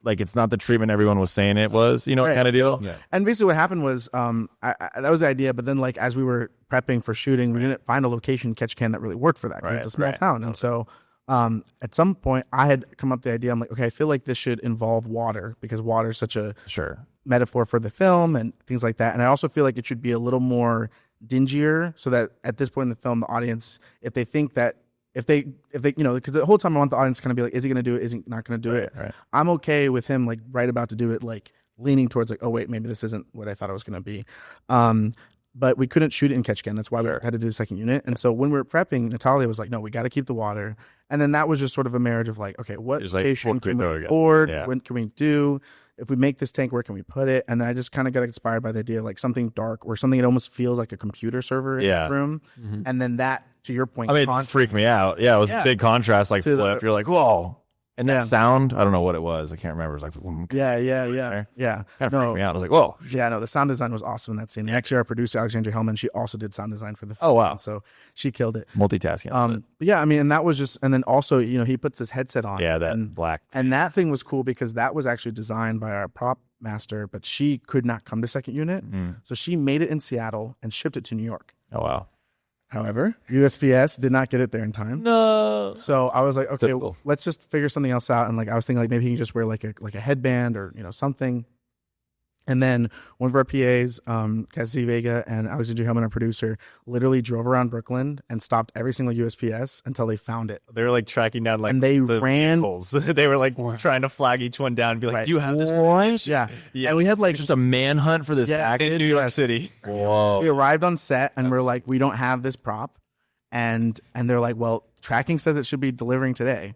like it's not the treatment everyone was saying it was, you know, kind of deal. Yeah. And basically what happened was, that was the idea. But then, like, as we were prepping for shooting, we didn't find a location in Ketchikan that really worked for that. 'Cause it's a small town. And so at some point I had come up with the idea. I'm like, okay, I feel like this should involve water because water is such a metaphor for the film and things like that. And I also feel like it should be a little more dingier so that at this point in the film, the audience, if they think that, if they, you know, because the whole time I want the audience to kind of be like, is he going to do it? Is he not going to do it? Right. I'm okay with him like right about to do it, like leaning towards like, oh wait, maybe this isn't what I thought it was going to be. But we couldn't shoot it in Ketchikan. That's why we had to do the second unit. And so when we were prepping, Natalia was like, no, we got to keep the water. And then that was just sort of a marriage of like, okay, what location can we afford? What can we do? If we make this tank, where can we put it? And then I just kind of got inspired by the idea of like something dark or something that almost feels like a computer server in the room. Mm-hmm. And then that, to your point, I mean, it freaked me out. Yeah, it was a big contrast, like flip. You're like, whoa. And that sound, I don't know what it was. I can't remember. It was like, yeah. Kind of freaked me out. I was like, whoa. Yeah, no, the sound design was awesome in that scene. Actually, our producer, Alexandra Hellman, she also did sound design for the film. Oh, wow. So she killed it. Multitasking. But yeah, I mean, and that was just, and then also, you know, he puts his headset on. Yeah, that black. And that thing was cool because that was actually designed by our prop master, but she could not come to second unit. So she made it in Seattle and shipped it to New York. Oh, wow. However, USPS did not get it there in time. No. So I was like, okay, let's just figure something else out. And like, I was thinking like maybe he can just wear like a headband or, you know, something. And then one of our PAs, Cassie Vega and Alexandra Hellman, our producer, literally drove around Brooklyn and stopped every single USPS until they found it. They were like tracking down like and they ran. Vehicles. They were like trying to flag each one down and be like, do you have this? What? Yeah. And we had like just a manhunt for this package in New York City. Whoa. We arrived on set and we're like, we don't have this prop. And they're like, well, tracking says it should be delivering today.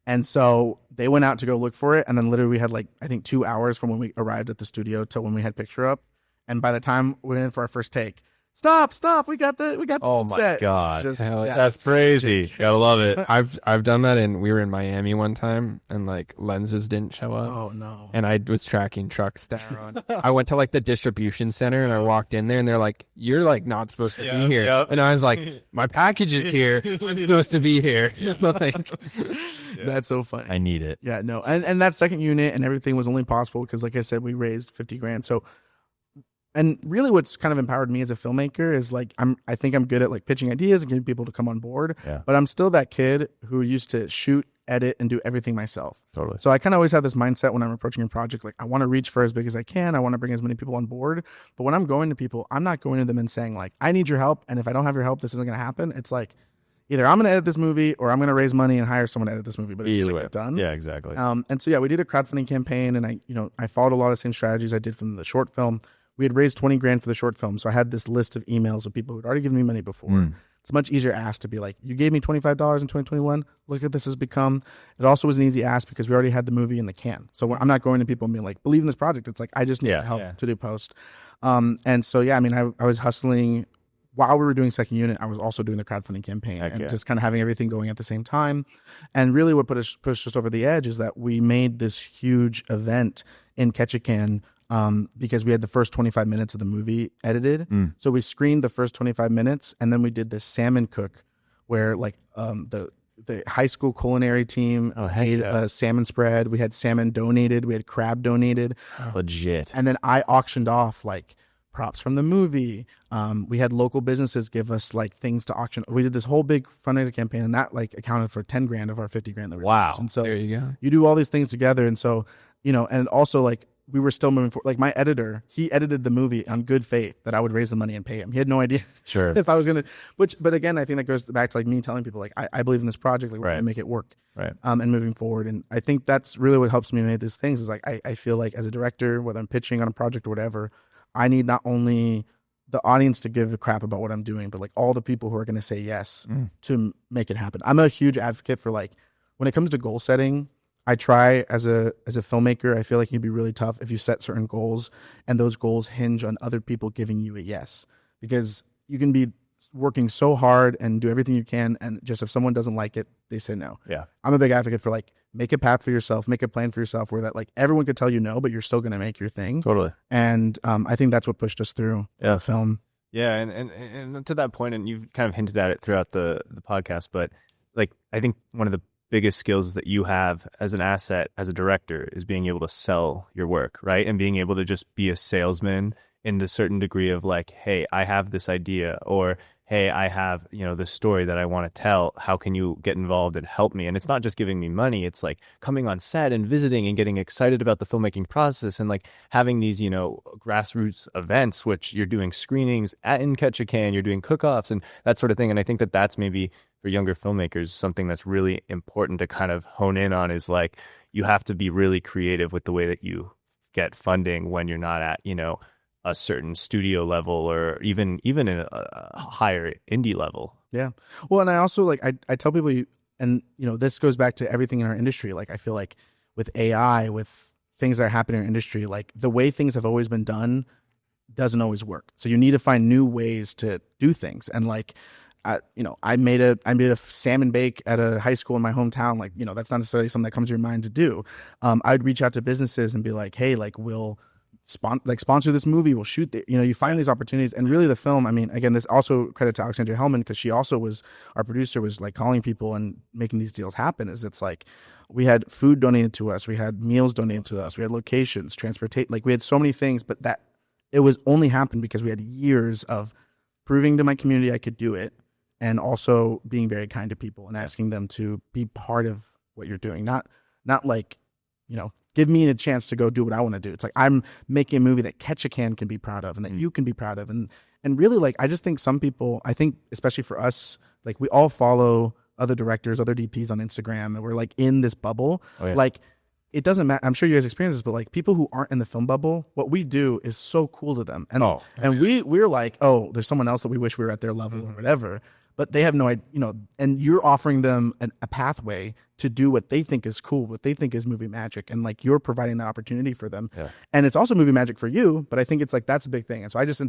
And so they went out to go look for it. And then literally we had like, I think 2 hours from when we arrived at the studio till when we had picture up. And by the time we went in for our first take, stop, we got the oh my set. God. Just, that's crazy. Gotta love it. I've done that, and we were in Miami one time, and like lenses didn't show up. Oh no. And I was tracking trucks down. I went to like the distribution center, and I walked in there, and they're like, "You're like not supposed to be here." Yep. And I was like, "My package is here. I'm supposed to be here." Like, that's so funny. I need it. Yeah, no. And that second unit and everything was only possible because, like I said, we raised 50 grand. So, and really what's kind of empowered me as a filmmaker is like, I think I'm good at like pitching ideas and getting people to come on board, but I'm still that kid who used to shoot, edit, and do everything myself. Totally. So I kind of always have this mindset when I'm approaching a project, like I want to reach for as big as I can. I want to bring as many people on board. But when I'm going to people, I'm not going to them and saying like, I need your help. And if I don't have your help, this isn't going to happen. It's like, either I'm going to edit this movie or I'm going to raise money and hire someone to edit this movie, but it's going to get done. Yeah, exactly. And so, yeah, we did a crowdfunding campaign and I followed a lot of the same strategies I did from the short film. We had raised 20 grand for the short film. So I had this list of emails of people who had already given me money before. It's a much easier ask to be like, you gave me $25 in 2021. Look at this has become. It also was an easy ask because we already had the movie in the can. So I'm not going to people and being like, believe in this project. It's like, I just need help to do post. And so, yeah, I mean, I was hustling. While we were doing second unit, I was also doing the crowdfunding campaign and just kind of having everything going at the same time. And really what pushed us over the edge is that we made this huge event in Ketchikan because we had the first 25 minutes of the movie edited. So we screened the first 25 minutes and then we did this salmon cook where like the high school culinary team made a salmon spread. We had salmon donated. We had crab donated. Legit. And then I auctioned off like props from the movie. We had local businesses give us like things to auction. We did this whole big fundraiser campaign and that like accounted for 10 grand of our 50 grand that we raised. And so there you go. You do all these things together. And so, you know, and also like we were still moving forward. Like my editor, he edited the movie on good faith that I would raise the money and pay him. He had no idea if I was going to, but again, I think that goes back to like me telling people like, I believe in this project, like we're going to make it work. Right. And moving forward. And I think that's really what helps me make these things is like, I feel like as a director, whether I'm pitching on a project or whatever, I need not only the audience to give a crap about what I'm doing, but like all the people who are going to say yes to make it happen. I'm a huge advocate for like when it comes to goal setting. I try as a filmmaker, I feel like you'd be really tough if you set certain goals and those goals hinge on other people giving you a yes, because you can be working so hard and do everything you can, and just if someone doesn't like it, they say no. Yeah. I'm a big advocate for like make a path for yourself, make a plan for yourself where that like everyone could tell you no, but you're still going to make your thing. Totally. And I think that's what pushed us through the film. Yeah, and to that point, and you've kind of hinted at it throughout the podcast, but like I think one of the biggest skills that you have as an asset as a director is being able to sell your work, right? And being able to just be a salesman in the certain degree of like, hey, I have this idea, or hey, I have, this story that I want to tell. How can you get involved and help me? And it's not just giving me money. It's like coming on set and visiting and getting excited about the filmmaking process and like having these, grassroots events, which you're doing screenings in Ketchikan, you're doing cook-offs and that sort of thing. And I think that that's maybe for younger filmmakers, something that's really important to kind of hone in on is like, you have to be really creative with the way that you get funding when you're not at, a certain studio level or even in a higher indie level. Yeah. Well, and I also like, I tell people, this goes back to everything in our industry. Like, I feel like with AI, with things that are happening in our industry, like the way things have always been done doesn't always work. So you need to find new ways to do things. And like, I made a salmon bake at a high school in my hometown. Like, that's not necessarily something that comes to your mind to do. I'd reach out to businesses and be like, hey, like we'll sponsor this movie. We'll shoot you find these opportunities. And really the film, I mean, again, this also credit to Alexandria Hellman, because she also was, our producer was like calling people and making these deals happen. Is it's like, we had food donated to us. We had meals donated to us. We had locations, transportation, like we had so many things, but that it was only happened because we had years of proving to my community I could do it. And also being very kind to people and asking them to be part of what you're doing. Not like, give me a chance to go do what I want to do. It's like I'm making a movie that Ketchikan can be proud of and that you can be proud of. And really, like, I just think some people, I think especially for us, like we all follow other directors, other DPs on Instagram, and we're like in this bubble. Oh, yeah. Like, it doesn't matter. I'm sure you guys experience this, but like people who aren't in the film bubble, what we do is so cool to them. And we're like, oh, there's someone else that we wish we were at their level or whatever. But they have no idea, and you're offering them a pathway to do what they think is cool, what they think is movie magic. And like you're providing that opportunity for them. Yeah. And it's also movie magic for you. But I think it's like that's a big thing. And so I just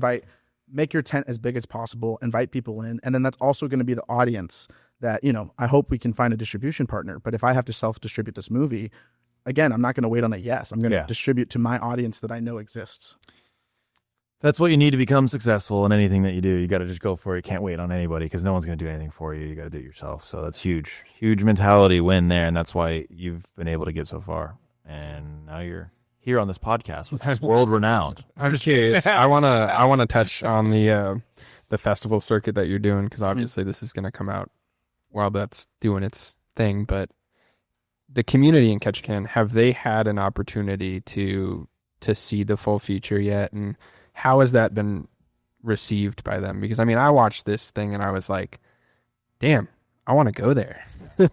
make your tent as big as possible, invite people in. And then that's also going to be the audience that, I hope we can find a distribution partner. But if I have to self-distribute this movie, again, I'm not going to wait on a yes. I'm going to distribute to my audience that I know exists. That's what you need to become successful in anything that you do. You got to just go for it. You can't wait on anybody because no one's going to do anything for you. You got to do it yourself. So that's huge mentality win there. And that's why you've been able to get so far. And now you're here on this podcast, which is world renowned. I'm just curious. I want to touch on the festival circuit that you're doing, because obviously this is going to come out while that's doing its thing. But the community in Ketchikan, have they had an opportunity to see the full feature yet? And how has that been received by them? Because I mean, I watched this thing and I was like, damn, I want to go there.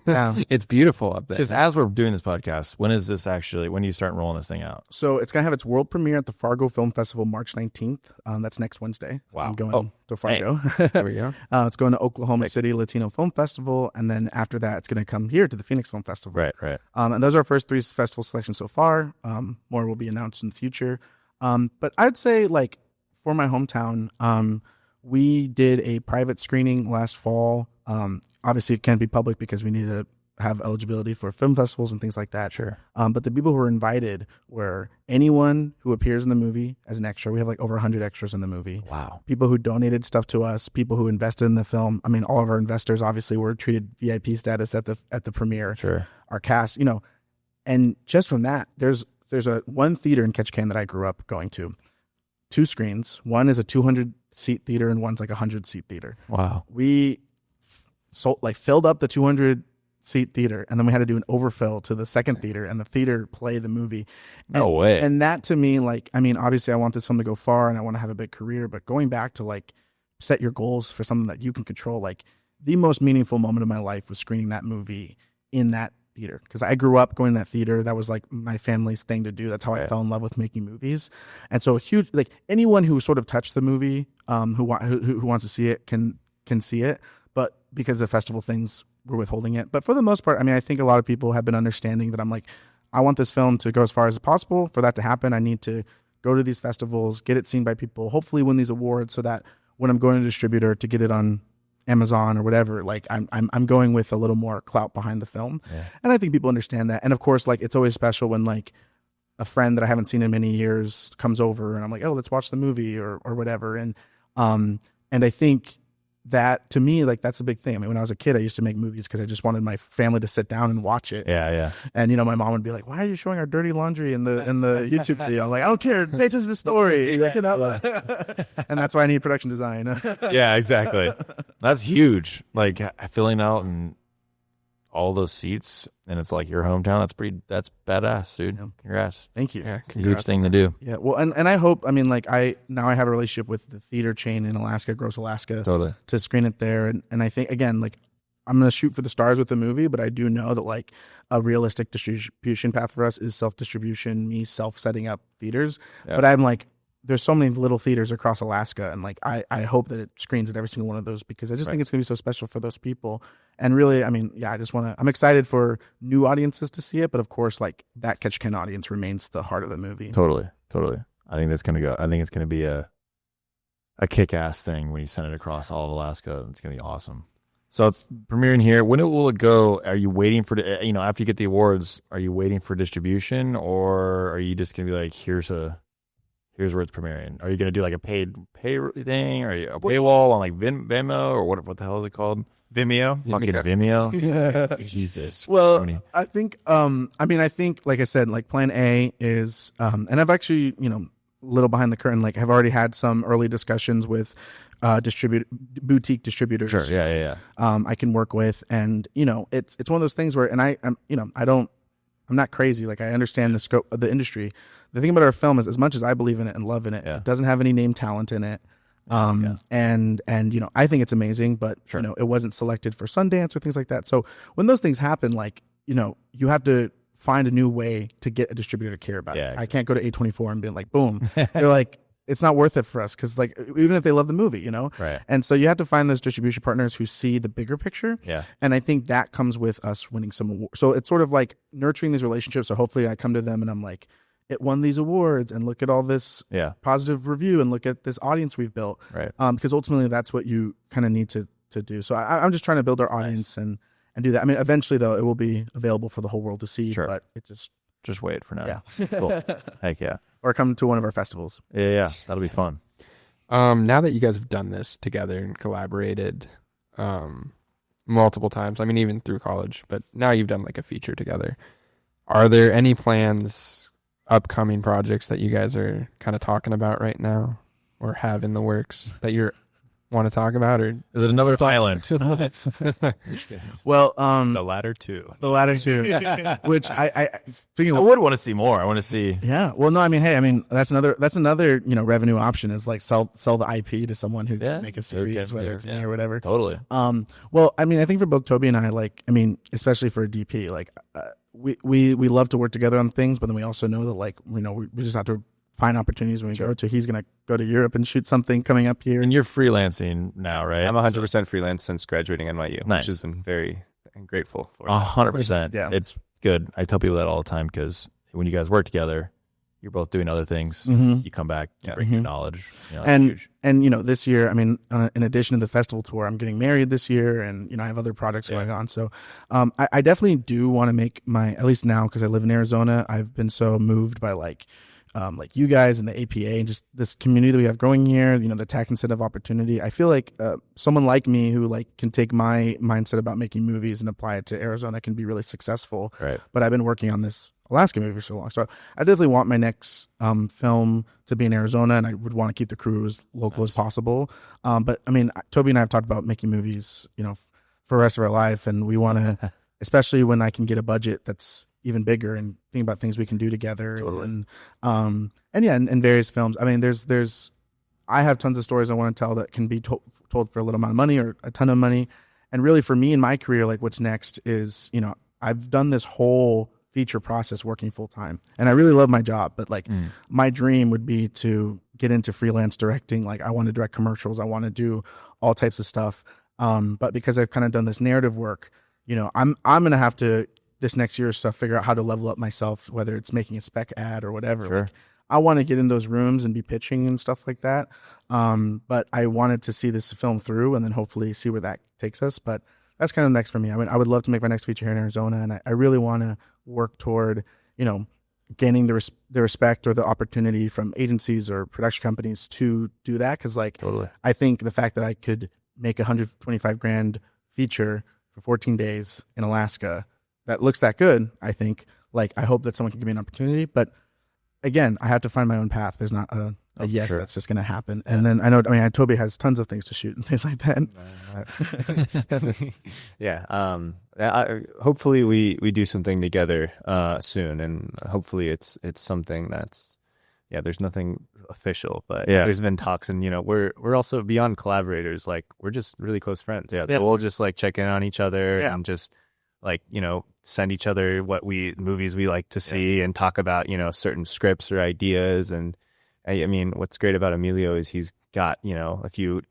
Yeah. It's beautiful up there. Because as we're doing this podcast, when do you start rolling this thing out? So it's going to have its world premiere at the Fargo Film Festival March 19th. That's next Wednesday. Wow. I'm going to Fargo. Hey. There we go. It's going to Oklahoma City Latino Film Festival. And then after that, it's going to come here to the Phoenix Film Festival. Right. And those are our first 3 festival selections so far. More will be announced in the future. But I'd say, like, for my hometown, we did a private screening last fall. Obviously, it can't be public because we need to have eligibility for film festivals and things like that. Sure. But the people who were invited were anyone who appears in the movie as an extra. We have like over 100 extras in the movie. Wow. People who donated stuff to us, people who invested in the film. I mean, all of our investors obviously were treated VIP status at the premiere. Sure. Our cast, and just from that, there's one theater in Ketchikan that I grew up going to. 2 screens. One is a 200-seat theater and one's like a 100-seat theater. Wow. We filled up the 200-seat theater, and then we had to do an overfill to the second theater, and the theater played the movie. No way. And that to me, like, I mean, obviously I want this film to go far and I want to have a big career, but going back to like set your goals for something that you can control, like the most meaningful moment of my life was screening that movie in that theater, because I grew up going to that theater. That was like my family's thing to do. That's how I fell in love with making movies. And so like anyone who sort of touched the movie, who wants to see it can see it. But because of festival things, we're withholding it. But for the most part, I mean, I think a lot of people have been understanding that I'm like, I want this film to go as far as possible. For that to happen, I need to go to these festivals, get it seen by people, hopefully win these awards, so that when I'm going to a distributor to get it on Amazon or whatever, like I'm going with a little more clout behind the film. And I think people understand that. And of course, like, it's always special when like a friend that I haven't seen in many years comes over and I'm like, oh, let's watch the movie or whatever. And I think that, to me, like, that's a big thing. I mean, when I was a kid, I used to make movies because I just wanted my family to sit down and watch it. Yeah. And my mom would be like, "Why are you showing our dirty laundry in the YouTube video?" I'm like, "I don't care. Pay attention to the story." And that's why I need production design. Yeah, exactly. That's huge. Like, filling out and all those seats, and it's like your hometown. That's badass, dude. Yeah. Congrats. Thank you. Yeah, Huge thing to do. Yeah. Well, and I hope, I mean, like, I have a relationship with the theater chain in Alaska, Gross Alaska, Totally. to screen it there. And I think, again, like, I'm going to shoot for the stars with the movie, but I do know that, like, a realistic distribution path for us is self-distribution, me self-setting up theaters. Yeah. But I'm like, there's so many little theaters across Alaska, and like I hope that it screens at every single one of those, because I just think it's going to be so special for those people. And really, I mean, yeah, I'm excited for new audiences to see it, but of course, like, that Ketchikan audience remains the heart of the movie. Totally. I think it's gonna be a kick-ass thing when you send it across all of Alaska. It's gonna be awesome. So it's premiering here. When will it go? Are you waiting for after you get the awards? Are you waiting for distribution, or are you just gonna be like, here's where it's premiering? Are you going to do like a pay thing, or a paywall on like Vimeo, or what the hell is it called? Vimeo. Fucking Vimeo. Yeah. Jesus. Well, I think, I think, like I said, like, plan A is, and I've actually, a little behind the curtain, like, have already had some early discussions with boutique distributors. Sure. Yeah. I can work with, and it's one of those things where, and I'm not crazy. Like, I understand the scope of the industry. The thing about our film is, as much as I believe in it and love in it, it doesn't have any name talent in it. And I think it's amazing, but it wasn't selected for Sundance or things like that. So when those things happen, like, you have to find a new way to get a distributor to care about it. Exactly. I can't go to A24 and be like, boom. They're like, it's not worth it for us, because, like, even if they love the movie, Right. And so you have to find those distribution partners who see the bigger picture. Yeah. And I think that comes with us winning some awards. So it's sort of like nurturing these relationships. So hopefully I come to them and I'm like, it won these awards, and look at all this positive review, and look at this audience we've built. Right. Because ultimately that's what you kind of need to do. So I'm just trying to build our audience and do that. I mean, eventually, though, it will be available for the whole world to see. Sure. But it just wait for now. Yeah. Cool. Heck yeah. Or come to one of our festivals. Yeah. That'll be fun. Now that you guys have done this together and collaborated multiple times, I mean, even through college, but now you've done like a feature together, are there any plans, upcoming projects that you guys are kind of talking about right now, or have in the works, that you want to talk about? Or is it another island? Well, The latter two. which I speaking I of, would want to see more. I want to see. yeah. Well, no, I mean, hey, I mean, that's another revenue option, is like sell the IP to someone who can make a series, whether it's me or whatever. Totally. Well, I mean, I think for both Toby and I, like, I mean, especially for a DP, like, we love to work together on things, but then we also know that, like, we just have to find opportunities when we go to. He's going to go to Europe and shoot something coming up here. And you're freelancing now, right? I'm 100% freelance since graduating NYU, Nice. which is very grateful for. 100%. Yeah. It's good. I tell people that all the time, because when you guys work together, you're both doing other things. Mhm. You come back, you bring your knowledge. That's and huge. this year, I mean, in addition to the festival tour, I'm getting married this year, and I have other projects going on. So I definitely do want to make at least now, because I live in Arizona, I've been so moved by like you guys and the APA and just this community that we have growing here, the tax incentive opportunity. I feel like someone like me who like can take my mindset about making movies and apply it to Arizona can be really successful. Right. But I've been working on this Alaska movie for so long. So I definitely want my next film to be in Arizona, and I would want to keep the crew as local as possible. But I mean, Toby and I have talked about making movies, for the rest of our life, and we want to, especially when I can get a budget that's even bigger, and think about things we can do together. Totally. And various films. I mean, I have tons of stories I want to tell that can be told for a little amount of money or a ton of money. And really, for me in my career, like, what's next is, I've done this whole feature process working full time, and I really love my job, but like my dream would be to get into freelance directing. Like I want to direct commercials. I want to do all types of stuff. But because I've kind of done this narrative work, I'm going to have to this next year or so figure out how to level up myself, whether it's making a spec ad or whatever. Sure. Like, I want to get in those rooms and be pitching and stuff like that. But I wanted to see this film through and then hopefully see where that takes us. But that's kind of next for me. I mean, I would love to make my next feature here in Arizona, and I really want to work toward, gaining the respect or the opportunity from agencies or production companies to do that. Because like, Totally. I think the fact that I could make $125,000 feature for 14 days in Alaska that looks that good, I think, like, I hope that someone can give me an opportunity. But again, I have to find my own path. There's not a yes sure. that's just going to happen. And then Toby has tons of things to shoot and things like that. Hopefully we do something together soon, and hopefully it's something that's there's nothing official, but there's been talks, and we're also beyond collaborators. Like, we're just really close friends. So we'll just like check in on each other and just like send each other movies we like to see and talk about certain scripts or ideas. And I mean, what's great about Emilio is he's got if you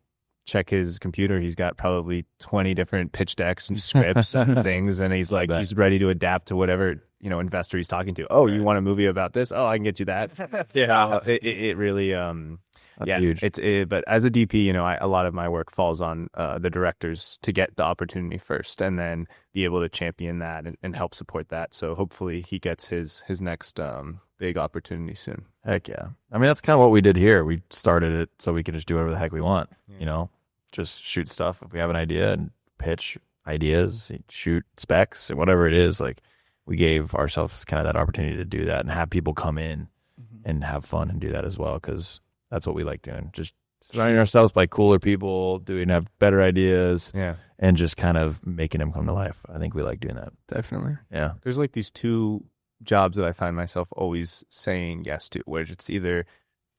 check his computer, he's got probably 20 different pitch decks and scripts and things, and he's like he's ready to adapt to whatever investor he's talking to. Oh, you want a movie about this? Oh, I can get you that. It really That's huge. But as a DP, a lot of my work falls on the directors to get the opportunity first, and then be able to champion that and help support that. So hopefully he gets his next big opportunity soon. Heck yeah. I mean, that's kind of what we did here. We started it so we could just do whatever the heck we want, just shoot stuff. If we have an idea and pitch ideas, shoot specs, whatever it is, like, we gave ourselves kind of that opportunity to do that and have people come in and have fun and do that as well, because that's what we like doing. Just surrounding ourselves by cooler people, have better ideas, and just kind of making them come to life. I think we like doing that. Definitely. Yeah. There's like these two jobs that I find myself always saying yes to, where it's either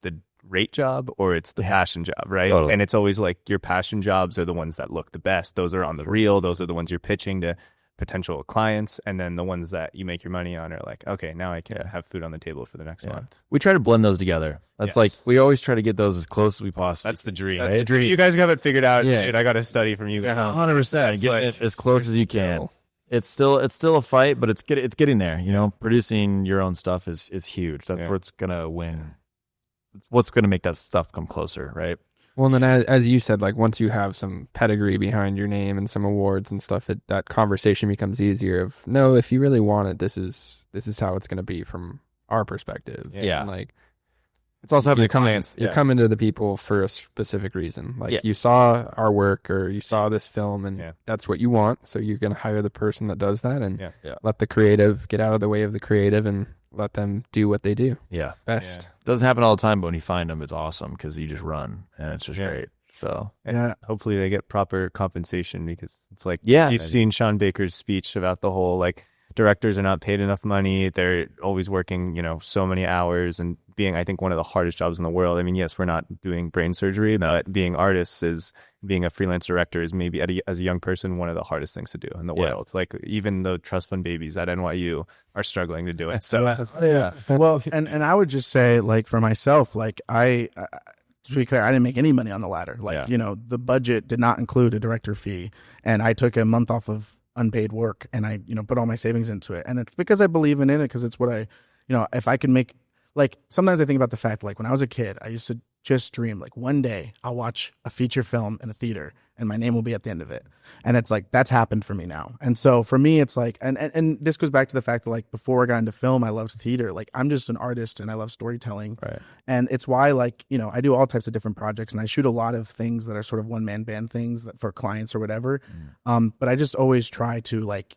the rate job or it's the passion job, right? Totally. And it's always like your passion jobs are the ones that look the best. Those are on the reel. Those are the ones you're pitching to potential clients, and then the ones that you make your money on are like, okay, now I can have food on the table for the next month. We try to blend those together. That's like, we always try to get those as close as we possibly. That's the dream. That's the dream. You guys have it figured out. Yeah. Dude, I got to study from you guys. 100%. Get it as close as you can. It's still a fight, but it's getting there. Producing your own stuff is huge. That's what's gonna win. What's gonna make that stuff come closer, right? Well, and then as you said, like, once you have some pedigree behind your name and some awards and stuff, that conversation becomes easier. Of, no, if you really want it, this is how it's going to be from our perspective. Yeah. And, like, it's also having you're coming to the people for a specific reason. Like, you saw our work or you saw this film, and that's what you want. So you're going to hire the person that does that, and let the creative get out of the way of the creative and let them do what they do. Yeah. Best. Doesn't happen all the time, but when you find them, it's awesome because you just run and it's just great. So hopefully they get proper compensation, because it's like, Yeah. you've seen Sean Baker's speech about the whole, like, directors are not paid enough money. They're always working, so many hours, and being, I think, one of the hardest jobs in the world. I mean, yes, we're not doing brain surgery, but being artists being a freelance director is maybe as a young person one of the hardest things to do in the world. Like, even the trust fund babies at NYU are struggling to do it. So Well, and I would just say, like, for myself, like, to be clear, I didn't make any money on the ladder. Like, the budget did not include a director fee, and I took a month off of unpaid work, and I, put all my savings into it. And it's because I believe in it, because it's what I, if I can make, like, sometimes I think about the fact, like, when I was a kid, I used to just dream, like, one day I'll watch a feature film in a theater and my name will be at the end of it. And it's like, that's happened for me now. And so for me, it's like, and this goes back to the fact that, like, before I got into film, I loved theater. Like, I'm just an artist and I love storytelling. Right. And it's why, like, I do all types of different projects, and I shoot a lot of things that are sort of one-man band things that for clients or whatever. But I just always try to, like,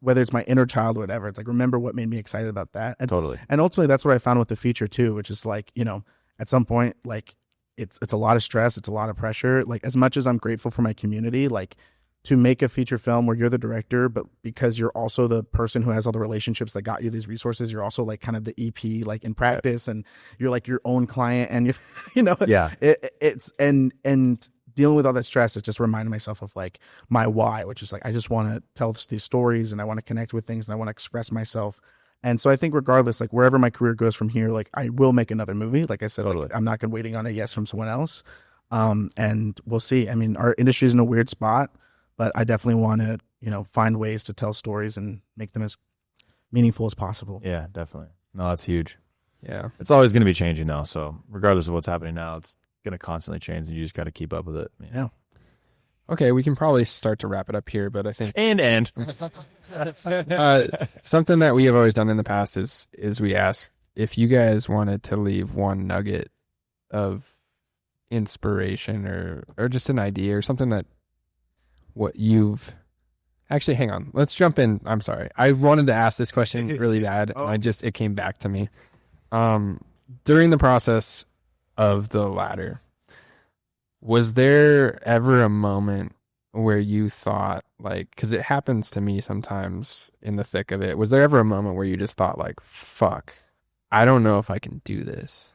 whether it's my inner child or whatever, it's like, remember what made me excited about that. And, Totally. And ultimately, that's what I found with the feature too, which is like, at some point, like, it's a lot of stress, it's a lot of pressure. Like, as much as I'm grateful for my community, like, to make a feature film where you're the director, but because you're also the person who has all the relationships that got you these resources, you're also, like, kind of the EP, like, in practice, and you're like your own client, and it's and dealing with all that stress, it's just reminding myself of like my why, which is like I just want to tell these stories and I want to connect with things and I want to express myself. And so I think regardless, like wherever my career goes from here, like I will make another movie. Like I said, Totally. like, I'm not going to waiting on a yes from someone else. And we'll see. I mean, our industry is in a weird spot, but I definitely want to, you know, find ways to tell stories and make them as meaningful as possible. Yeah, definitely. No, that's huge. Yeah. It's always going to be changing though. So regardless of what's happening now, it's going to constantly change and you just got to keep up with it. Yeah. Okay, we can probably start to wrap it up here, but I think And something that we have always done in the past is we ask if you guys wanted to leave one nugget of inspiration or just an idea or something that what you've actually hang on, let's jump in. I'm sorry, I wanted to ask this question really bad and it came back to me during the process of the ladder. Was there ever a moment where you thought, like, because it happens to me sometimes in the thick of it, was there ever a moment where you just thought, like, fuck, I don't know if I can do this?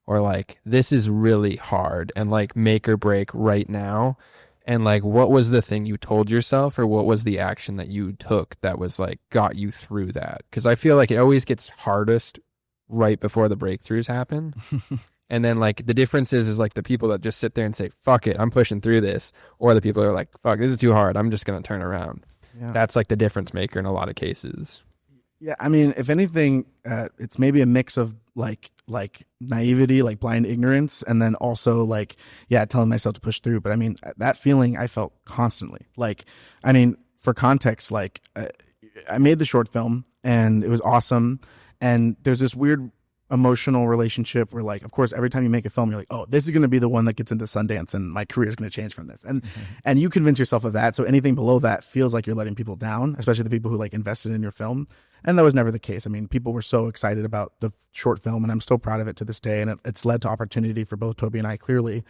Or, like, this is really hard and, like, make or break right now? And, like, what was the thing you told yourself or what was the action that you took that was, like, got you through that? Because I feel like it always gets hardest right before the breakthroughs happen. And then, like, the difference is like the people that just sit there and say, fuck it, I'm pushing through this. Or the people that are like, fuck, this is too hard, I'm just going to turn around. Yeah. That's, like, the difference maker in a lot of cases. Yeah, I mean, if anything, it's maybe a mix of like naivety, like blind ignorance, and then also like, yeah, telling myself to push through. But I mean, that feeling I felt constantly. Like, I mean, for context, like I made the short film and it was awesome. And there's this weird emotional relationship where, like, of course, every time you make a film, you're like, oh, this is going to be the one that gets into Sundance and my career is going to change from this. And and you convince yourself of that. So anything below that feels like you're letting people down, especially the people who like invested in your film. And that was never the case. I mean, people were so excited about the short film and I'm still proud of it to this day. And it's led to opportunity for both Toby and I, clearly.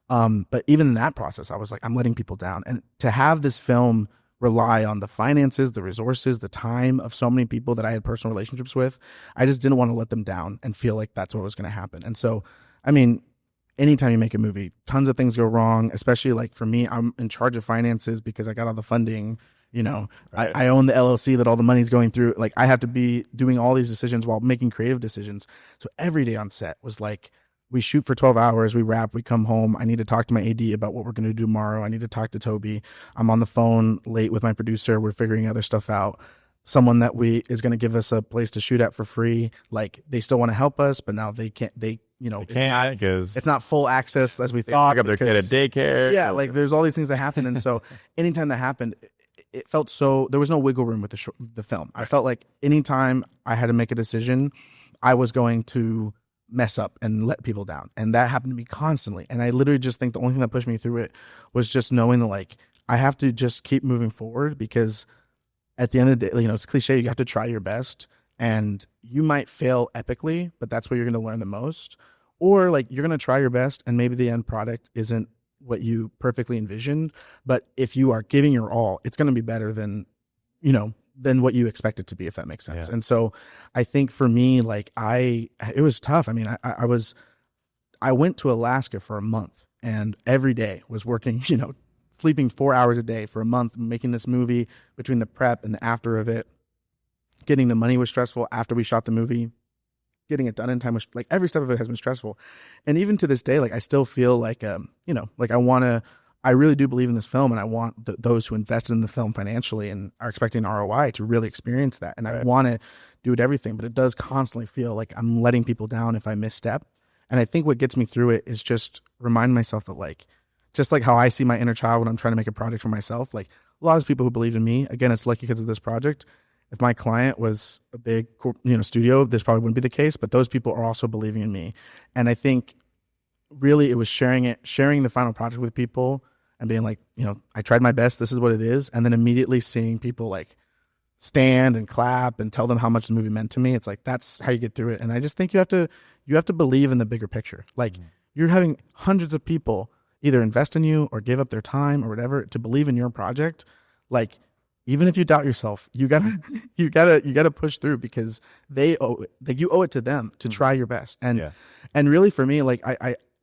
But even in that process, I was like, I'm letting people down. And to have this film rely on the finances, the resources, the time of so many people that I had personal relationships with, I just didn't want to let them down and feel like that's what was going to happen. And so, I mean, anytime you make a movie, tons of things go wrong, especially like for me, I'm in charge of finances because I got all the funding, you know, right. I own the LLC that all the money's going through. Like I have to be doing all these decisions while making creative decisions. So every day on set was like, we shoot for 12 hours, we wrap, we come home. I need to talk to my AD about what we're going to do tomorrow. I need to talk to Toby. I'm on the phone late with my producer. We're figuring other stuff out. Someone that is going to give us a place to shoot at for free. Like they still want to help us, but now they can't, it's not full access as we thought. Pick up their kid at daycare. Yeah. Like there's all these things that happen. And so anytime that happened, it felt so, there was no wiggle room with the film. I felt like anytime I had to make a decision, I was going to mess up and let people down. And that happened to me constantly. And I literally just think the only thing that pushed me through it was just knowing that, like, I have to just keep moving forward because at the end of the day, you know, it's cliche, you have to try your best and you might fail epically, but that's where you're going to learn the most. Or like you're going to try your best and maybe the end product isn't what you perfectly envisioned. But if you are giving your all, it's going to be better than, you know, than what you expect it to be, if that makes sense. Yeah. And so I think for me, like it was tough. I mean, I went to Alaska for a month and every day was working, you know, sleeping 4 hours a day for a month, making this movie. Between the prep and the after of it, getting the money was stressful. After we shot the movie, getting it done in time was like every step of it has been stressful. And even to this day, like I still feel like, you know, like I really do believe in this film and I want those who invested in the film financially and are expecting ROI to really experience that. And I want to do it everything, but it does constantly feel like I'm letting people down if I misstep. And I think what gets me through it is just remind myself that, like, just like how I see my inner child when I'm trying to make a project for myself, like a lot of people who believe in me, again, it's lucky because of this project. If my client was a big, you know, studio, this probably wouldn't be the case, but those people are also believing in me. And I think really it was sharing the final project with people and being like, you know, I tried my best, this is what it is. And then immediately seeing people like stand and clap and tell them how much the movie meant to me. It's like, that's how you get through it. And I just think you have to believe in the bigger picture. Like you're having hundreds of people either invest in you or give up their time or whatever to believe in your project. Like, even if you doubt yourself, you gotta push through because you owe it to them to try your best. And really for me, like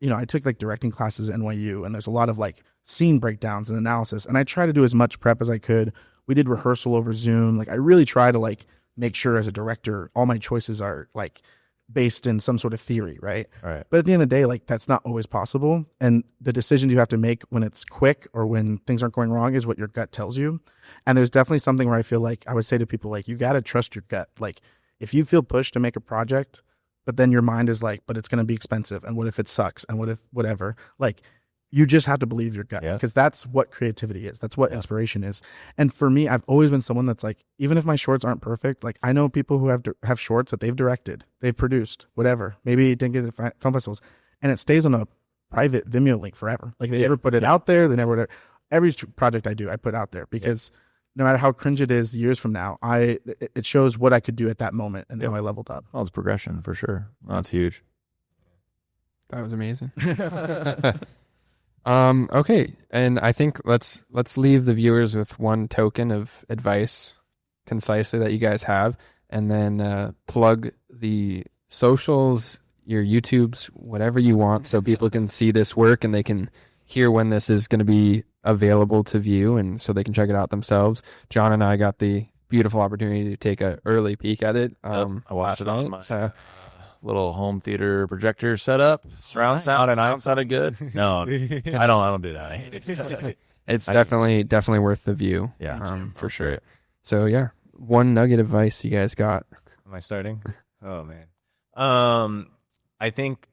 I took like directing classes at NYU, and there's a lot of like scene breakdowns and analysis, and I try to do as much prep as I could. We did rehearsal over Zoom. Like I really try to like make sure as a director, all my choices are like based in some sort of theory, right? Right. But at the end of the day, like that's not always possible. And the decisions you have to make when it's quick or when things aren't going wrong is what your gut tells you. And there's definitely something where I feel like I would say to people, like, you got to trust your gut. Like if you feel pushed to make a project, but then your mind is like, but it's going to be expensive. And what if it sucks? And what if whatever? Like you just have to believe your gut, because that's what creativity is. That's what inspiration is. And for me, I've always been someone that's like, even if my shorts aren't perfect, like I know people who have shorts that they've directed, they've produced, whatever. Maybe it didn't get to film festivals, and it stays on a private Vimeo link forever. Like they never put it out there. They never. Every project I do, I put out there, because no matter how cringe it is years from now, it shows what I could do at that moment and how I leveled up. Well, it's progression for sure. That's huge. That was amazing. Okay, and I think let's leave the viewers with one token of advice, concisely, that you guys have, and then plug the socials, your YouTubes, whatever you want, so people can see this work and they can hear when this is going to be available to view, and so they can check it out themselves. John and I got the beautiful opportunity to take an early peek at it. I watched it on night, my little home theater projector setup, surround sound, and I sounded good. No, I don't do that. It's definitely worth the view. Yeah, for sure. So yeah, one nugget of advice you guys got. Am I starting? Oh man. I think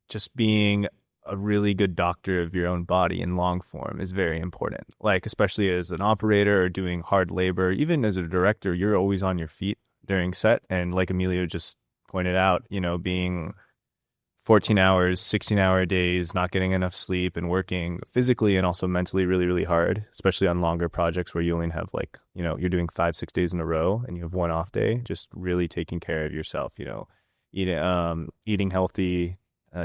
just being a really good doctor of your own body in long form is very important. Like, especially as an operator or doing hard labor, even as a director, you're always on your feet during set. And like Emilio just pointed out, being 14 hours, 16-hour days, not getting enough sleep, and working physically and also mentally really, really hard, especially on longer projects where you only have you're doing 5-6 days in a row and you have one off day. Just really taking care of yourself, eating healthy,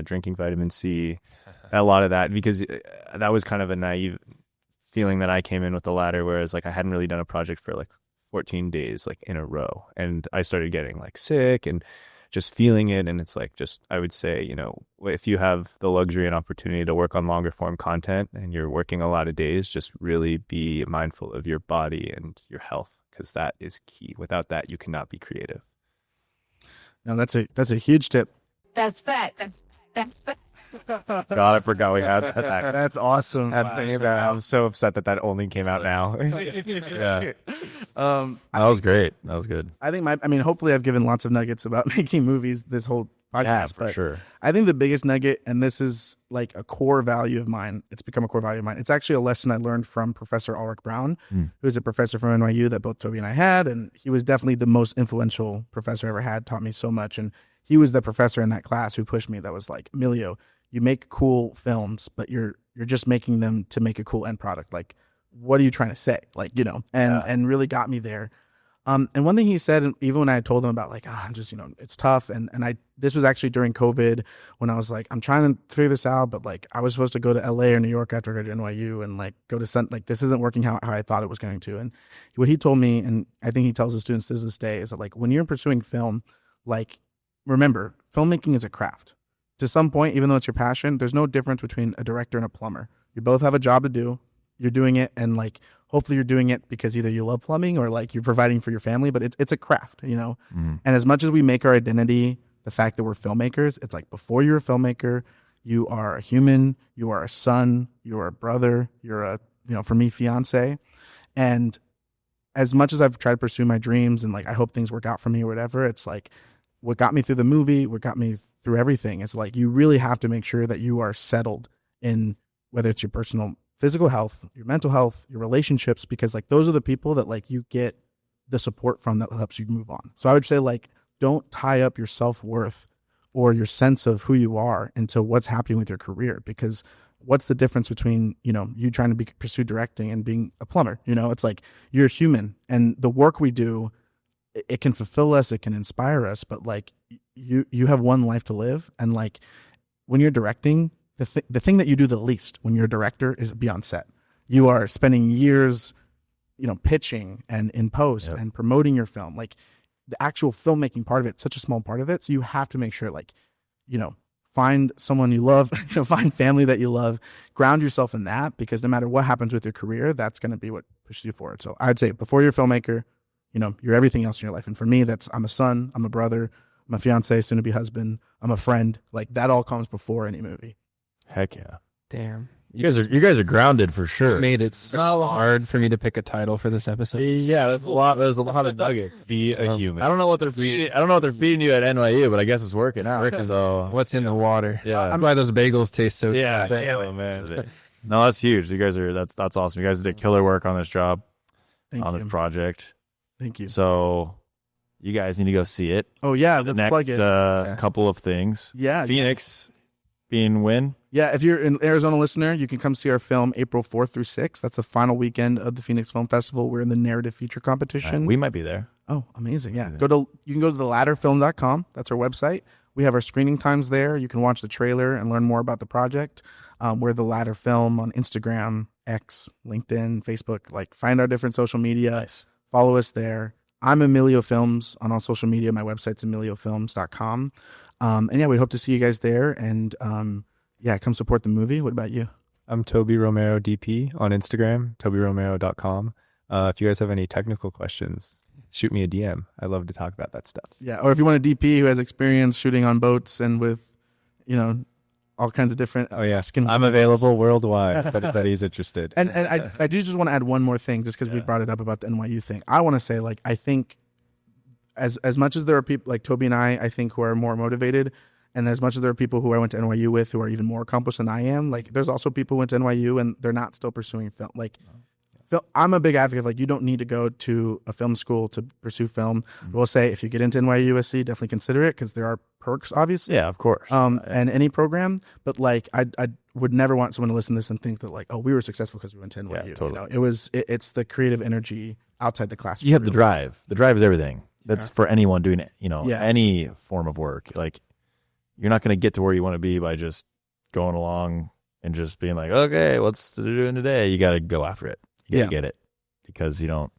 drinking vitamin C, a lot of that, because that was kind of a naive feeling that I came in with the latter, whereas I hadn't really done a project for 14 days in a row, and I started getting sick and just feeling it. And it's I would say, if you have the luxury and opportunity to work on longer form content and you're working a lot of days, just really be mindful of your body and your health, because that is key. Without that, you cannot be creative. No, that's a huge tip. That's fact. That's fact. God, I forgot we had that. That's awesome. I'm so upset that only came out now. Yeah. That was great. That was good. I think hopefully I've given lots of nuggets about making movies this whole podcast. Yeah, for sure. I think the biggest nugget, and this is a core value of mine, it's become a core value of mine. It's actually a lesson I learned from Professor Ulrich Braun, who's a professor from NYU that both Toby and I had. And he was definitely the most influential professor I ever had, taught me so much. And he was the professor in that class who pushed me, that was like, Emilio, you make cool films, but you're just making them to make a cool end product. Like, what are you trying to say? And really got me there. And one thing he said, and even when I told him about I'm just, it's tough. And this was actually during COVID, when I was I'm trying to figure this out, but I was supposed to go to LA or New York after I got to NYU and go to this isn't working how I thought it was going to. And what he told me, and I think he tells his students to this day, is that when you're pursuing film, remember, filmmaking is a craft. To some point, even though it's your passion, there's no difference between a director and a plumber. You both have a job to do. You're doing it, and hopefully you're doing it because either you love plumbing or you're providing for your family, but it's a craft, And as much as we make our identity the fact that we're filmmakers, it's before you're a filmmaker, you are a human, you are a son, you are a brother, you're a, for me, fiance. And as much as I've tried to pursue my dreams and I hope things work out for me or whatever, it's what got me through the movie, what got me through everything. It's you really have to make sure that you are settled in whether it's your personal physical health, your mental health, your relationships, because those are the people that you get the support from that helps you move on. So I would say don't tie up your self-worth or your sense of who you are into what's happening with your career, because what's the difference between, you trying to pursue directing and being a plumber? It's you're human, and the work we do, it can fulfill us, it can inspire us, but you have one life to live. And when you're directing, the thing that you do the least when you're a director is be on set. You are spending years, pitching and in post and promoting your film. The actual filmmaking part of it, such a small part of it. So you have to make sure find someone you love, find family that you love, ground yourself in that, because no matter what happens with your career, that's going to be what pushes you forward. So I'd say before you're a filmmaker, you're everything else in your life. And for me, I'm a son, I'm a brother, I'm a fiance, soon to be husband, I'm a friend. Like that all comes before any movie. Heck yeah. Damn. You guys are grounded for sure. Made it so hard for me to pick a title for this episode. Yeah, there's a lot of nuggets. Be a human. I don't know what they're feeding you at NYU, but I guess it's working out. So What's in the water? Yeah. That's why those bagels taste so yeah, good. oh, man. No, that's huge. You guys that's awesome. You guys did killer work on this job, Thank on you. the project. Thank you. So you guys need to go see it. Oh yeah, The let's plug next it. couple of things. Yeah. Phoenix being when? Yeah, if you're an Arizona listener, you can come see our film April 4th through 6th. That's the final weekend of the Phoenix Film Festival. We're in the narrative feature competition. We might be there. Oh, amazing. Yeah. You can go to theladderfilm.com. That's our website. We have our screening times there. You can watch the trailer and learn more about the project. We're The Ladder Film on Instagram, X, LinkedIn, Facebook. Like, find our different social media. Nice. Follow us there. I'm Emilio Films on all social media. My website's emiliofilms.com. And yeah, we hope to see you guys there. And yeah, come support the movie. What about you? I'm Toby Romero DP on Instagram, tobyromero.com. If you guys have any technical questions, shoot me a DM. I love to talk about that stuff. Yeah, or if you want a DP who has experience shooting on boats and with, all kinds of different. Oh, yeah. skin I'm available worldwide if anybody's interested. And I do just want to add one more thing, just because we brought it up about the NYU thing. I want to say, like, I think as much as there are people like Toby and I think, who are more motivated, and as much as there are people who I went to NYU with who are even more accomplished than I am, like, there's also people who went to NYU and they're not still pursuing film. Like, I'm a big advocate of, like, you don't need to go to a film school to pursue film. I will say, if you get into NYU USC, definitely consider it, because there are perks, obviously. Yeah, of course. And any program. But, like, I would never want someone to listen to this and think that, like, oh, we were successful because we went to NYU. Yeah, totally. It's the creative energy outside the classroom. You have the drive. The drive is everything. That's for anyone doing it, Yeah. any form of work. Like, you're not going to get to where you want to be by just going along and just being like, okay, what's to do today? You got to go after it. You got to get it, because you don't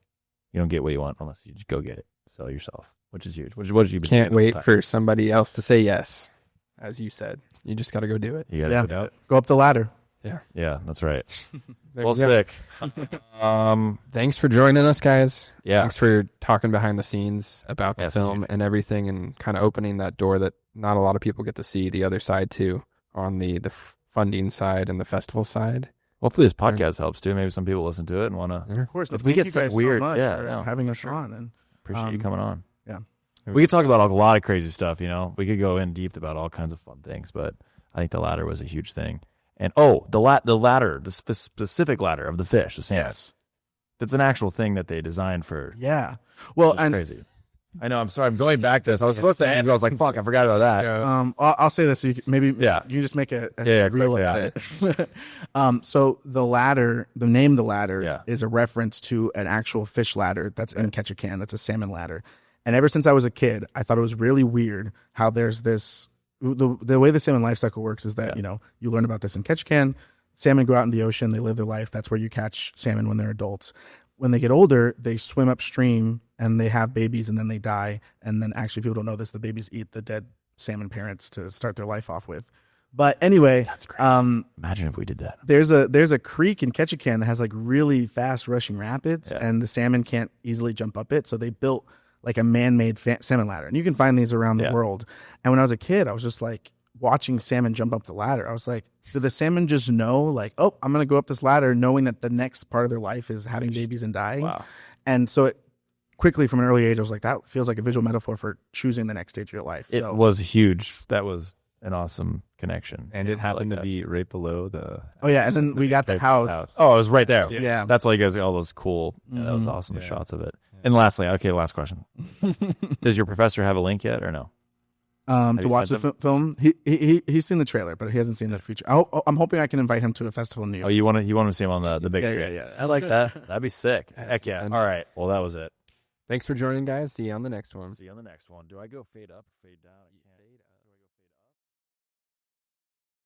get what you want unless you just go get it. Sell yourself, which is huge. What you've been saying Can't the whole wait time. for somebody else to say yes, as you said. You just got to go do it. You got to Yeah. Go up the ladder. Yeah, that's right. There Well, we go. sick. Thanks for joining us, guys. Yeah. Thanks for talking behind the scenes about the Yes, film and everything, and kind of opening that door that not a lot of people get to see the other side too, on the funding side and the festival side. Hopefully this podcast helps too. Maybe some people listen to it and want to. Of course. If we get you stuff guys weird, so much yeah, for no, having us on. And Appreciate you coming on. yeah. We could talk about a lot of crazy stuff. We could go in deep about all kinds of fun things, but I think the ladder was a huge thing. And the ladder, the specific ladder of the fish, the salmon. Yes. That's an actual thing that they designed for. Yeah. Well, It's and crazy. I know. I'm sorry. I'm going back to this. I was supposed to end, but I was like, "Fuck, I forgot about that." I'll say this. So you can, maybe Yeah. you can just make a quickly, reel about it. So the ladder, the name the ladder, is a reference to an actual fish ladder that's in Ketchikan. That's a salmon ladder. And ever since I was a kid, I thought it was really weird how there's this. The way the salmon life cycle works is that you learn about this in Ketchikan. Salmon go out in the ocean. They live their life. That's where you catch salmon when they're adults. When they get older, they swim upstream and they have babies and then they die. And then actually, people don't know this, the babies eat the dead salmon parents to start their life off with. But anyway, That's crazy. Imagine if we did that. there's a creek in Ketchikan that has like really fast rushing rapids, and the salmon can't easily jump up it. So they built like a man-made salmon ladder, and you can find these around the world. And when I was a kid, I was just like watching salmon jump up the ladder. I was like, do the salmon just know, like, oh, I'm going to go up this ladder, knowing that the next part of their life is having babies and dying? Wow. And so it quickly, from an early age, I was like, that feels like a visual metaphor for choosing the next stage of your life. It So, was huge. That was an awesome connection. And it happened like to that. be right below the. oh yeah, and then we got the house. Oh, it was right there. Yeah. That's why you guys got all those cool. That was awesome shots of it. And lastly, last question. Does your professor have a link yet or no? To you watch the sent film. He's seen the trailer, but he hasn't seen the feature. I'm hoping I can invite him to a festival in New Oh, York. you want to see him on the big screen? Yeah. I like that. That'd be sick. Heck yeah. All right. Well, that was it. Thanks for joining, guys. See you on the next one. See you on the next one. Do I go fade up, fade down? I can't.